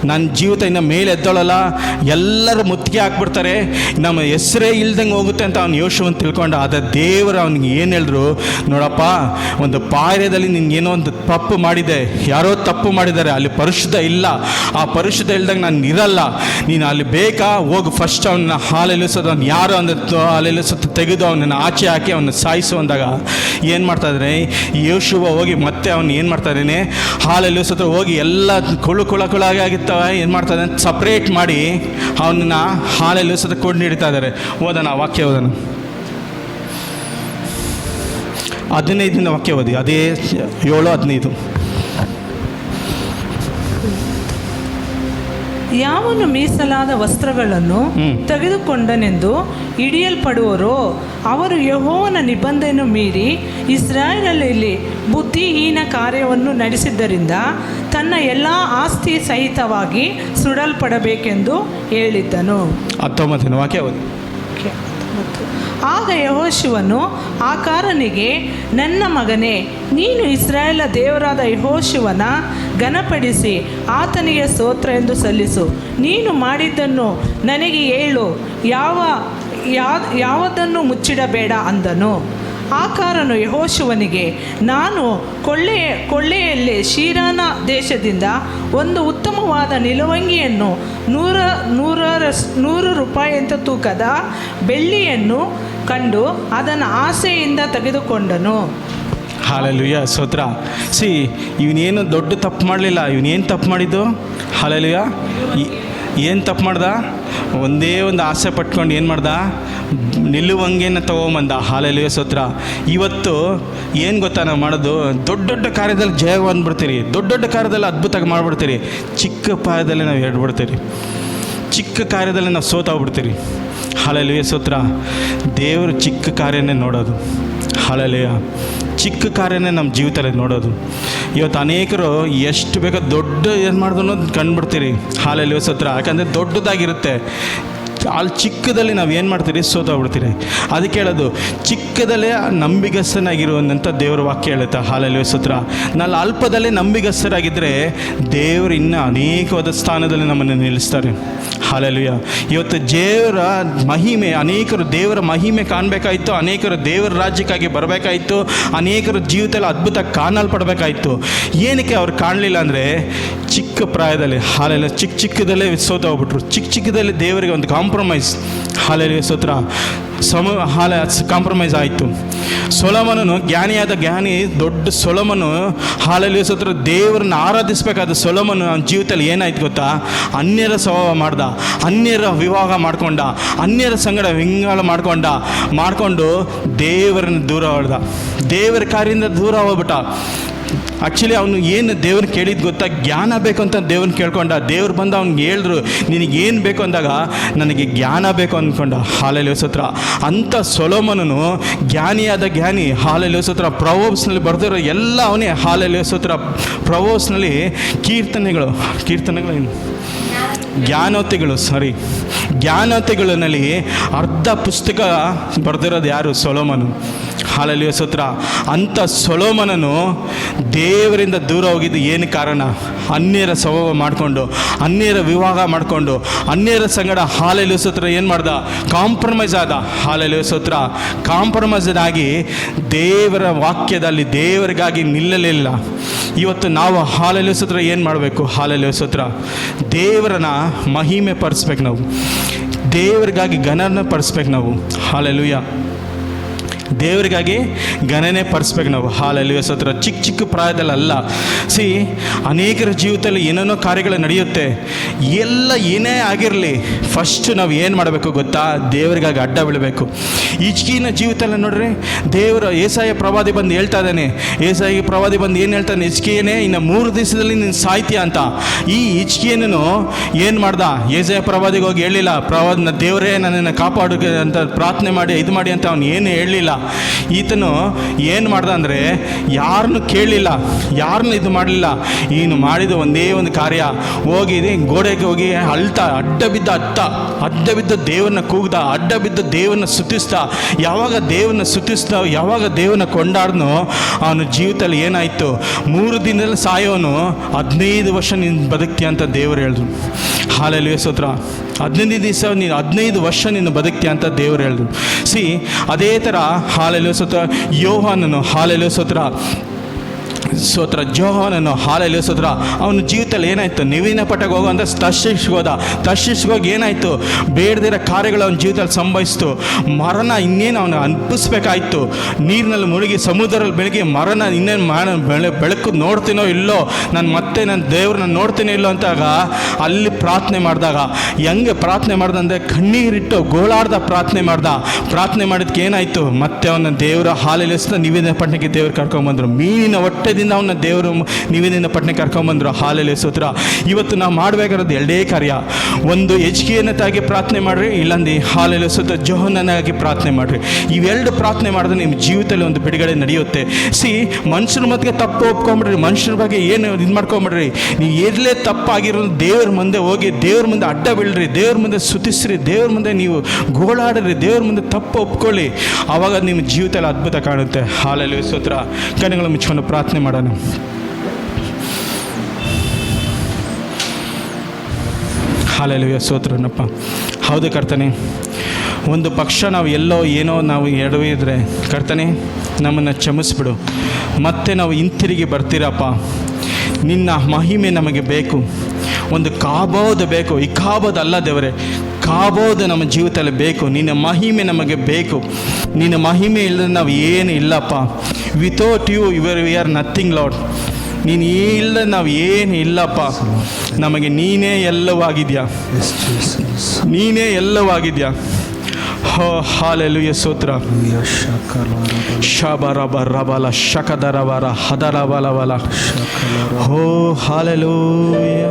ನನ್ನ ಜೀವಿತ ಇನ್ನು ಮೇಲೆ ಎದ್ದೋಳಲ್ಲ, ಎಲ್ಲರೂ ಮುತ್ತಿಗೆ ಹಾಕ್ಬಿಡ್ತಾರೆ, ನಮ್ಮ ಹೆಸರೇ ಇಲ್ದಂಗೆ ಹೋಗುತ್ತೆ ಅಂತ ಅವ್ನು ಯೋಶುವನು ತಿಳ್ಕೊಂಡ. ಆದರೆ ದೇವರು ಅವನಿಗೆ ಏನು ಹೇಳಿದ್ರು, ನೋಡಪ್ಪ, ಒಂದು ಪಾರ್ಯದಲ್ಲಿ ನಿನ್ಗೇನೋ ಒಂದು ತಪ್ಪು ಮಾಡಿದೆ, ಯಾರೋ ತಪ್ಪು ಮಾಡಿದ್ದಾರೆ, ಅಲ್ಲಿ ಪರಿಶುದ್ಧ ಇಲ್ಲ, ಆ ಪರಿಶುದ್ಧ ಇಲ್ದಂಗೆ ನಾನು ಇರಲ್ಲ, ನೀನು ಅಲ್ಲಿ ಬೇಕಾ ಹೋಗು, ಫಸ್ಟ್ ಅವನ್ನ ಹಾಲೆಲುಸೋದು, ಅವ್ನು ಯಾರು ಅಂದ ಹಾಲೆಲುಸೋದು ತೆಗೆದು ಅವನನ್ನು ಆಚೆ ಹಾಕಿ ಅವನ್ನ ಸಾಯಿಸು ಅಂದಾಗ ಏನು ಮಾಡ್ತಾಯಿದ್ದಾನೆ ಯೋಶುವ ಹೋಗಿ ಮತ್ತೆ ಅವನು ಏನು ಮಾಡ್ತಾಯಿದ್ದಾನೆ, ಹಾಲೆಲುಸೋದು ಹೋಗಿ ಎಲ್ಲ ಕುಳ ಆಗಿರ್ತಾವೆ, ಏನು ಮಾಡ್ತಾಯಿದ್ದಾನೆ, ಸಪ್ರೇಟ್ ಮಾಡಿ ಅವನನ್ನು ಹಾಲೆಲುಸೋದು ಕೊಂಡು ಹಿಡಿತಾ ಇದ್ದಾರೆ. ಓದೋಣ ವಾಕ್ಯ, ಓದೋಣ 15 ವಾಕ್ಯ ಓದಿ, ಅದೇ 7:15. ಯಾವನು ಮೀಸಲಾದ ವಸ್ತ್ರಗಳನ್ನು ತೆಗೆದುಕೊಂಡನೆಂದು ಹಿಡಿಯಲ್ಪಡುವರೋ ಅವರು ಯೆಹೋವನ ನಿಬಂಧನೆಯನ್ನು ಮೀರಿ ಇಸ್ರಾಯೇಲಲ್ಲಿ ಬುದ್ಧಿಹೀನ ಕಾರ್ಯವನ್ನು ನಡೆಸಿದ್ದರಿಂದ ತನ್ನ ಎಲ್ಲ ಆಸ್ತಿ ಸಹಿತವಾಗಿ ಸುಡಲ್ಪಡಬೇಕೆಂದು ಹೇಳಿದ್ದನು. 19 ವಾಕ್ಯ ಓದಿ. ಆಗ ಯೆಹೋಶುವನು ಆಕಾರನಿಗೆ, ನನ್ನ ಮಗನೇ, ನೀನು ಇಸ್ರಾಯೇಲ ದೇವರಾದ ಯೆಹೋಶುವನ ಘನಪಡಿಸಿ ಆತನಿಗೆ ಸ್ತೋತ್ರ ಎಂದು ಸಲ್ಲಿಸು. ನೀನು ಮಾಡಿದ್ದನ್ನು ನನಗೆ ಹೇಳು, ಯಾವುದನ್ನು ಮುಚ್ಚಿಡಬೇಡ ಅಂದನು. ಆಕಾರನು ಯೆಹೋಶುವನಿಗೆ, ನಾನು ಕೊಳ್ಳೆಯಲ್ಲಿ ಶೀರಾನ ದೇಶದಿಂದ ಒಂದು ಉತ್ತಮವಾದ ನಿಲುವಂಗಿಯನ್ನು 100 ರೂಪಾಯಿಯಂತ ತೂಕದ ಬೆಳ್ಳಿಯನ್ನು ಕಂಡು ಅದನ್ನು ಆಸೆಯಿಂದ ತೆಗೆದುಕೊಂಡನು. ಹಾಲೆಲೂಯಾ ಸ್ತೋತ್ರ. ಇವನೇನು ದೊಡ್ಡ ತಪ್ಪು ಮಾಡಲಿಲ್ಲ. ಇವನೇನು ತಪ್ಪು ಮಾಡಿದ್ದು? ಹಾಲೆಲೂಯಾ. ಏನು ತಪ್ಪು ಮಾಡ್ದ? ಒಂದೇ ಒಂದು ಆಸೆ ಪಟ್ಕೊಂಡು ಏನು ಮಾಡ್ದ? ನಿಲ್ಲುವಂಗೆಯನ್ನು ತೊಗೊಂಬಂದ. ಹಾಲೆಲೂಯಾ ಸ್ತೋತ್ರ. ಇವತ್ತು ಏನು ಗೊತ್ತಾ ನಾವು ಮಾಡೋದು? ದೊಡ್ಡ ದೊಡ್ಡ ಕಾರ್ಯದಲ್ಲಿ ಜಯ ಬಂದ್ಬಿಡ್ತೀರಿ, ದೊಡ್ಡ ದೊಡ್ಡ ಕಾರ್ಯದಲ್ಲಿ ಅದ್ಭುತ ಮಾಡಿಬಿಡ್ತೀರಿ, ಚಿಕ್ಕ ಕಾರ್ಯದಲ್ಲಿ ನಾವು ಹೇಳ್ಬಿಡ್ತೀರಿ, ಚಿಕ್ಕ ಕಾರ್ಯದಲ್ಲಿ ನಾವು ಸೋತಾಗ್ಬಿಡ್ತೀರಿ. ಹಾಲೆಲೂಯಾ ಸ್ತೋತ್ರ. ದೇವರು ಚಿಕ್ಕ ಕಾರ್ಯನೇ ನೋಡೋದು. ಹಾಲೆಲೂಯಾ. ಚಿಕ್ಕ ಕಾರ್ಯನೇ ನಮ್ಮ ಜೀವಿತದಲ್ಲಿ ನೋಡೋದು. ಇವತ್ತು ಅನೇಕರು ಎಷ್ಟು ಬೇಕೋ ದೊಡ್ಡ ಏನು ಮಾಡಿದ್ರು ಕಂಡುಬಿಡ್ತೀರಿ. ಹಾಲೆಲೂಯಾ ಸ್ತೋತ್ರ. ಯಾಕಂದರೆ ದೊಡ್ಡದಾಗಿರುತ್ತೆ, ಅಲ್ಲಿ ಚಿಕ್ಕದಲ್ಲಿ ನಾವು ಏನು ಮಾಡ್ತೀರಿ? ಸೋತೋಗ್ಬಿಡ್ತೀರಿ. ಅದಕ್ಕೆ ಹೇಳೋದು, ಚಿಕ್ಕದಲ್ಲೇ ನಂಬಿಗಸ್ತನಾಗಿರುವಂಥ ದೇವರ ವಾಕ್ಯ ಹೇಳುತ್ತೆ. ಹಾಲೆಲೂಯಾ ಸ್ತೋತ್ರ. ನಾವು ಅಲ್ಪದಲ್ಲೇ ನಂಬಿಗಸ್ತರಾಗಿದ್ದರೆ ದೇವರು ಇನ್ನೂ ಅನೇಕವಾದ ಸ್ಥಾನದಲ್ಲಿ ನಮ್ಮನ್ನು ನಿಲ್ಲಿಸ್ತಾರೆ. ಹಾಲೆಲೂಯಾ. ಇವತ್ತು ದೇವರ ಮಹಿಮೆ, ಅನೇಕರು ದೇವರ ಮಹಿಮೆ ಕಾಣಬೇಕಾಯಿತು, ಅನೇಕರು ದೇವರ ರಾಜ್ಯಕ್ಕಾಗಿ ಬರಬೇಕಾಯಿತು, ಅನೇಕರು ಜೀವಿತದಲ್ಲಿ ಅದ್ಭುತ ಕಾಣಲ್ಪಡಬೇಕಾಯಿತು. ಏನಕ್ಕೆ ಅವ್ರು ಕಾಣಲಿಲ್ಲ ಅಂದರೆ ಚಿಕ್ಕ ಪ್ರಾಯದಲ್ಲಿ, ಹಾಲೆಲೂಯಾ, ಚಿಕ್ಕದಲ್ಲೇ ಸೋತೋಗ್ಬಿಟ್ರು. ಚಿಕ್ಕದಲ್ಲಿ ದೇವರಿಗೆ ಒಂದು ಕಾಂಪ್ರಮೈಸ್. ಹಾಲೆಲೂಯಾ ಸ್ತೋತ್ರ. ಕಾಂಪ್ರಮೈಸ್ ಆಯಿತು. ಸೊಲೊಮೋನನು ಜ್ಞಾನಿಯಾದ ಜ್ಞಾನಿ, ದೊಡ್ಡ ಸೊಲೊಮೋನು, ಹಾಲೆಲೂಯಾ ಸ್ತೋತ್ರ, ದೇವರನ್ನು ಆರಾಧಿಸಬೇಕಾದ ಸೊಲೊಮೋನು ಅವನ ಜೀವಿತದಲ್ಲಿ ಏನಾಯ್ತು ಗೊತ್ತಾ? ಅನ್ಯರ ಸ್ವಭಾವ ಮಾಡ್ದ, ಅನ್ಯರ ವಿವಾಹ ಮಾಡ್ಕೊಂಡ, ಅನ್ಯರ ಸಂಗಡ ವಿಂಗಾಳ ಮಾಡಿಕೊಂಡು ದೇವರನ್ನು ದೂರ ಹೊಡೆದ, ದೇವರ ಕಾರ್ಯದಿಂದ ದೂರ ಹೋಗ್ಬಿಟ್ಟ. ಆ್ಯಕ್ಚುಲಿ ಅವನು ಏನು ದೇವ್ರು ಕೇಳಿದ್ದು ಗೊತ್ತಾ? ಜ್ಞಾನ ಬೇಕು ಅಂತ ದೇವ್ರನ್ನ ಕೇಳ್ಕೊಂಡ. ದೇವ್ರು ಬಂದು ಅವ್ನಿಗೆ ಹೇಳಿದ್ರು, ನಿನಗೇನು ಬೇಕು ಅಂದಾಗ ನನಗೆ ಜ್ಞಾನ ಬೇಕು ಅಂದ್ಕೊಂಡ. ಹಾಲೆಲೂಯಾ ಸ್ತೋತ್ರ. ಅಂಥ ಸೊಲೊಮೋನನು ಜ್ಞಾನಿಯಾದ ಜ್ಞಾನಿ. ಹಾಲೆಲೂಯಾ ಸ್ತೋತ್ರ. ಪ್ರೊವರ್ಬ್ಸ್ನಲ್ಲಿ ಬರೆದಿರೋ ಎಲ್ಲ ಅವನೇ. ಹಾಲೆಲೂಯಾ ಸ್ತೋತ್ರ. ಪ್ರೊವರ್ಬ್ಸ್ನಲ್ಲಿ ಕೀರ್ತನೆಗಳು ಜ್ಞಾನೋಕ್ತಿಗಳಲ್ಲಿ ಅರ್ಧ ಪುಸ್ತಕ ಬರೆದಿರೋದು ಯಾರು? ಸೊಲೊಮೋನು. ಹಾಲೆಲೂಯಾ ಸ್ತೋತ್ರ. ಅಂಥ ಸೊಲೊಮೋನನು ದೇವರಿಂದ ದೂರ ಹೋಗಿದ್ದು ಏನು ಕಾರಣ? ಅನ್ಯರ ಸ್ವಭಾವ ಮಾಡಿಕೊಂಡು, ಅನ್ಯರ ವಿವಾಹ ಮಾಡಿಕೊಂಡು, ಅನ್ಯರ ಸಂಗಡ ಹಾಲೆಲೂಯಾ ಸ್ತೋತ್ರ ಏನು ಮಾಡ್ದ? ಕಾಂಪ್ರಮೈಸ್ ಆದ. ಹಾಲೆಲೂಯಾ ಸ್ತೋತ್ರ. ಕಾಂಪ್ರಮೈಸ್ ಆಗಿ ದೇವರ ವಾಕ್ಯದಲ್ಲಿ ದೇವರಿಗಾಗಿ ನಿಲ್ಲಲಿಲ್ಲ. ಇವತ್ತು ನಾವು ಹಾಲೆಲೂಯ ಸ್ತೋತ್ರ ಏನು ಮಾಡಬೇಕು? ಹಾಲೆಲೂಯ ಸ್ತೋತ್ರ ದೇವರನ್ನ ಮಹಿಮೆ ಪಡಿಸ್ಬೇಕು ನಾವು, ದೇವರಿಗಾಗಿ ಘನನ ಪಡಿಸ್ಬೇಕು ನಾವು. ಹಾಲೆಲೂಯ, ದೇವರಿಗಾಗಿ ಗಣನೆ ಪಡಿಸ್ಬೇಕು ನಾವು. ಹಾಲೆಲೂಯ ಸ್ತೋತ್ರ. ಚಿಕ್ಕ ಚಿಕ್ಕ ಪ್ರಾಯದಲ್ಲ ಅನೇಕರ ಜೀವಿತದಲ್ಲಿ ಏನೇನೋ ಕಾರ್ಯಗಳು ನಡೆಯುತ್ತೆ. ಎಲ್ಲ ಏನೇ ಆಗಿರಲಿ, ಫಸ್ಟ್ ನಾವು ಏನು ಮಾಡಬೇಕು ಗೊತ್ತಾ? ದೇವರಿಗಾಗಿ ಅಡ್ಡ ಬೀಳಬೇಕು. ಹಿಜ್ಕೀಯನ ಜೀವಿತದಲ್ಲಿ ನೋಡ್ರಿ, ದೇವರ ಏಸಾಯ ಪ್ರವಾದಿ ಬಂದು ಹೇಳ್ತಾ ಇದ್ದಾನೆ. ಏಸಾಯ ಪ್ರವಾದಿ ಬಂದು ಏನು ಹೇಳ್ತಾನೆ? ಹಿಜ್ಕೀಯನೇ, ಇನ್ನು 3 ದಿವಸದಲ್ಲಿ ನೀನು ಸಾಯ್ತೀಯ ಅಂತ. ಈ ಹಿಜ್ಕೀಯನೂ ಏನು ಮಾಡ್ದ? ಏಸಾಯ ಪ್ರವಾದಿಗೆ ಹೋಗಿ ಹೇಳಿಲ್ಲ, ದೇವರೇ ನನ್ನನ್ನು ಕಾಪಾಡು ಅಂತ ಪ್ರಾರ್ಥನೆ ಮಾಡಿ ಇದು ಮಾಡಿ ಅಂತ ಅವನು ಏನು ಹೇಳಲಿಲ್ಲ. ಈತನು ಏನು ಮಾಡ್ದ ಅಂದರೆ, ಯಾರನ್ನು ಕೇಳಲಿಲ್ಲ, ಯಾರನ್ನು ಇದು ಮಾಡಲಿಲ್ಲ. ಈನು ಮಾಡಿದ ಒಂದೇ ಒಂದು ಕಾರ್ಯ, ಹೋಗಿ ಗೋಡೆಗೆ ಹೋಗಿ ಅಡ್ಡ ಬಿದ್ದ ದೇವರನ್ನ ಕೂಗ್ದ, ಅಡ್ಡ ಬಿದ್ದ ದೇವರನ್ನ ಸ್ತುತಿಸ್ದ. ಯಾವಾಗ ದೇವರನ್ನ ಸ್ತುತಿಸ್ದ, ಯಾವಾಗ ದೇವರನ್ನ ಕೊಂಡಾಡ್ನೋ, ಅವನ ಜೀವಿತದಲ್ಲಿ ಏನಾಯಿತು? 3 ದಿನದಲ್ಲಿ ಸಾಯೋನು 15 ವರ್ಷ ನೀನು ಬದುಕ್ತೀಯ ಅಂತ ದೇವರು ಹೇಳಿದ್ರು. ಹಾಲೆಲೂಯ ಸ್ತೋತ್ರ. 15 ದಿವಸ ನೀನು 15 ವರ್ಷ ನೀನು ಬದುಕ್ತೀಯ ಅಂತ ದೇವರು ಹೇಳಿದ್ರು. ಅದೇ ಥರ ಹಾಲೆಲೂಯ ಸ್ತೋತ್ರ ಯೋಹಾನನು, ಹಾಲೆಲೂಯ ಸ್ತೋತ್ರ ಜೋಹಾನನು, ಹಾಲೆಲೂಯ ಸ್ತೋತ್ರ, ಅವನ ಜೀವಿತದಲ್ಲಿ ಏನಾಯಿತು? ನಿವಿನ ಪಟ್ಟಕ್ಕೆ ಹೋಗೋ ಅಂತ ತರ್ಷೀಷ್ಗೋಗಿ ಏನಾಯಿತು? ಬೇಡದಿರೋ ಕಾರ್ಯಗಳು ಅವನ ಜೀವಿತದಲ್ಲಿ ಸಂಭವಿಸ್ತು. ಮರಣ ಇನ್ನೇನು ಅವನು ಅನ್ಪಿಸ್ಬೇಕಾಯ್ತು. ನೀರಿನಲ್ಲಿ ಮುಳುಗಿ ಸಮುದ್ರದಲ್ಲಿ ಬೆಳಗ್ಗೆ ಮರಣ ಇನ್ನೇನು ಬೆಳಕು ನೋಡ್ತೀನೋ ಇಲ್ಲೋ, ನನ್ನ ದೇವ್ರನ್ನ ನೋಡ್ತೀನೋ ಇಲ್ಲೋ ಅಂತಾಗ ಅಲ್ಲಿ ಪ್ರಾರ್ಥನೆ ಮಾಡಿದಾಗ ಹೆಂಗೆ ಪ್ರಾರ್ಥನೆ ಮಾಡ್ದಂದರೆ ಕಣ್ಣೀರಿಟ್ಟು ಗೋಳಾಡ್ದ ಪ್ರಾರ್ಥನೆ ಮಾಡಿದಕ್ಕೆ ಏನಾಯಿತು? ಮತ್ತೆ ಅವನ ದೇವರ ಹಾಲೆಲೂಯ ನಿವೇದನ ಪಟ್ಟಣಕ್ಕೆ ದೇವರು ಕರ್ಕೊಂಡ್ಬಂದರು. ಮೀನಿನ ಹೊಟ್ಟೆದಿಂದ ಅವನ ದೇವರು ನಿವೇದನ ಪಟ್ಟಣಕ್ಕೆ ಕರ್ಕೊಂಡ್ಬಂದರು. ಹಾಲೆಲೂಯ ಸ್ತೋತ್ರ. ಇವತ್ತು ನಾವು ಮಾಡಬೇಕಾಗಿರೋದು 2 ಕಾರ್ಯ. ಒಂದು ಹಿಜ್ಕೀಯನಾಗಿ ಪ್ರಾರ್ಥನೆ ಮಾಡಿರಿ, ಇಲ್ಲಂದು ಹಾಲೆಲೂಯ ಸ್ತೋತ್ರ ಜೋಹಾನನಾಗಿ ಪ್ರಾರ್ಥನೆ ಮಾಡಿರಿ. ಇವೆರಡು ಪ್ರಾರ್ಥನೆ ಮಾಡಿದ್ರೆ ನಿಮ್ಮ ಜೀವಿತದಲ್ಲಿ ಒಂದು ಬಿಡುಗಡೆ ನಡೆಯುತ್ತೆ. ಮನುಷ್ಯರ ಮಧ್ಯೆ ತಪ್ಪು ಒಪ್ಕೊಂಬಿಡ್ರಿ, ಮನುಷ್ಯರ ಬಗ್ಗೆ ಏನು ಇದು ಮಾಡ್ಕೊಂಬಿಡ್ರಿ. ನೀವು ಎಲ್ಲೇ ತಪ್ಪಾಗಿರೋ ದೇವ್ರ ಮುಂದೆ ಹೋಗಿ, ದೇವ್ರ ಮುಂದೆ ಅಡ್ಡ ಬೀಳ್ರಿ, ದೇವ್ರ ಮುಂದೆ ಸ್ತುತಿಸ್ರಿ, ದೇವ್ರ ಮುಂದೆ ನೀವು ಗೋಳಾಡ್ರಿ, ದೇವ್ರ ಮುಂದೆ ತಪ್ಪು ಒಪ್ಕೊಳ್ಳಿ. ಆವಾಗ ನಿಮ್ಮ ಜೀವಿತದಲ್ಲಿ ಅದ್ಭುತ ಕಾಣುತ್ತೆ. ಹಾಲೆಲೂಯ ಸ್ತೋತ್ರ. ಕಣ್ಣುಗಳು ಮುಚ್ಕೊಂಡು ಪ್ರಾರ್ಥನೆ ಮಾಡೋಣ. ಹಾಲೆಲೂಯ ಸ್ತೋತ್ರನಪ್ಪ. ಹೌದು ಕರ್ತನೆ, ಒಂದು ಪಕ್ಷ ನಾವು ಎಲ್ಲೋ ಏನೋ ನಾವು ಎಡವಿದ್ರೆ ಕರ್ತನೆ ನಮ್ಮನ್ನು ಕ್ಷಮಿಸ್ಬಿಡು. ಮತ್ತೆ ನಾವು ಹಿಂತಿರುಗಿ ಬರ್ತೀರಪ್ಪ. ನಿನ್ನ ಮಹಿಮೆ ನಮಗೆ ಬೇಕು. ಒಂದು ಕಾಬೋದು ಬೇಕು, ಈ ಕಾಬೋದು ಅಲ್ಲ ದೇವರೇ, ಕಾಬೋದು ನಮ್ಮ ಜೀವಿತದಲ್ಲಿ ಬೇಕು. ನಿನ್ನ ಮಹಿಮೆ ನಮಗೆ ಬೇಕು. ನಿನ್ನ ಮಹಿಮೆ ಇಲ್ಲದೆ ನಾವು ಏನು ಇಲ್ಲಪ್ಪ. Without you we are nothing Lord. ನೀನು ಇಲ್ಲದೆ ನಾವು ಏನು ಇಲ್ಲಪ್ಪ. ನಮಗೆ ನೀನೇ ಎಲ್ಲವಾಗಿದ್ಯಾ, ನೀನೇ ಎಲ್ಲವಾಗಿದ್ಯಾ. ಹೋ ಹಾಲೆಲೂಯ ಸ್ತೋತ್ರ. ಶಬರಬ ರಬಲ ಶಕದರವರ ಹದರಬಲವಲ. ಹೋ ಹಾಲೆಲೂಯ.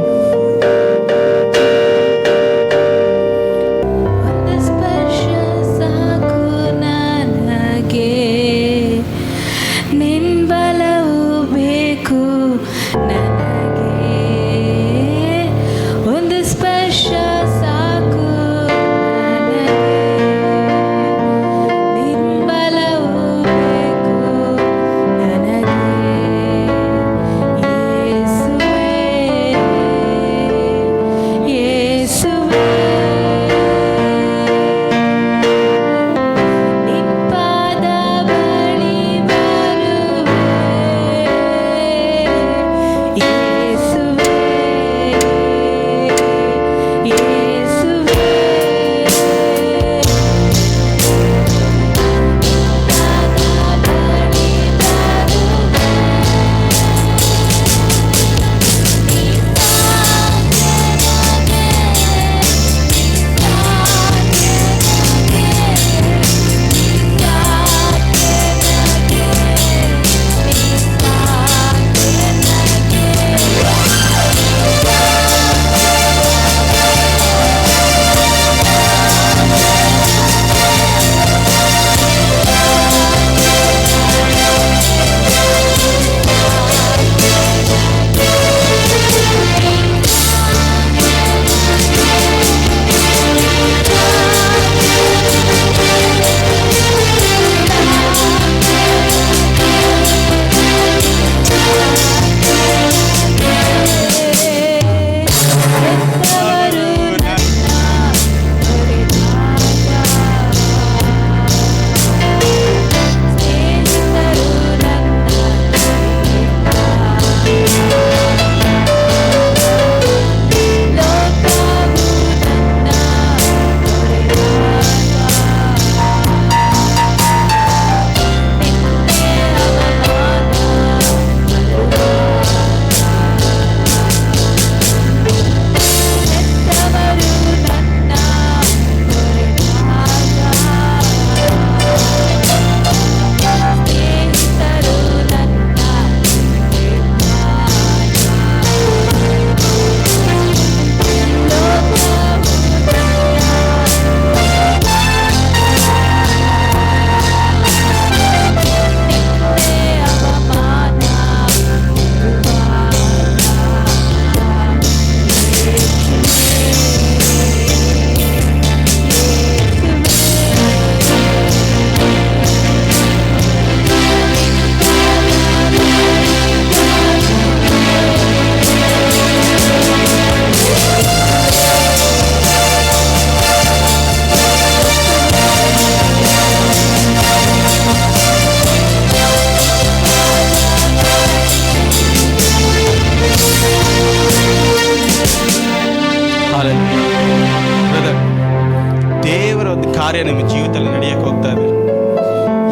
ಕಾರ್ಯ ನಿಮ್ಮ ಜೀವಿತದಲ್ಲಿ ನಡೆಯಕ್ಕೆ ಹೋಗ್ತಾ ಇದೆ.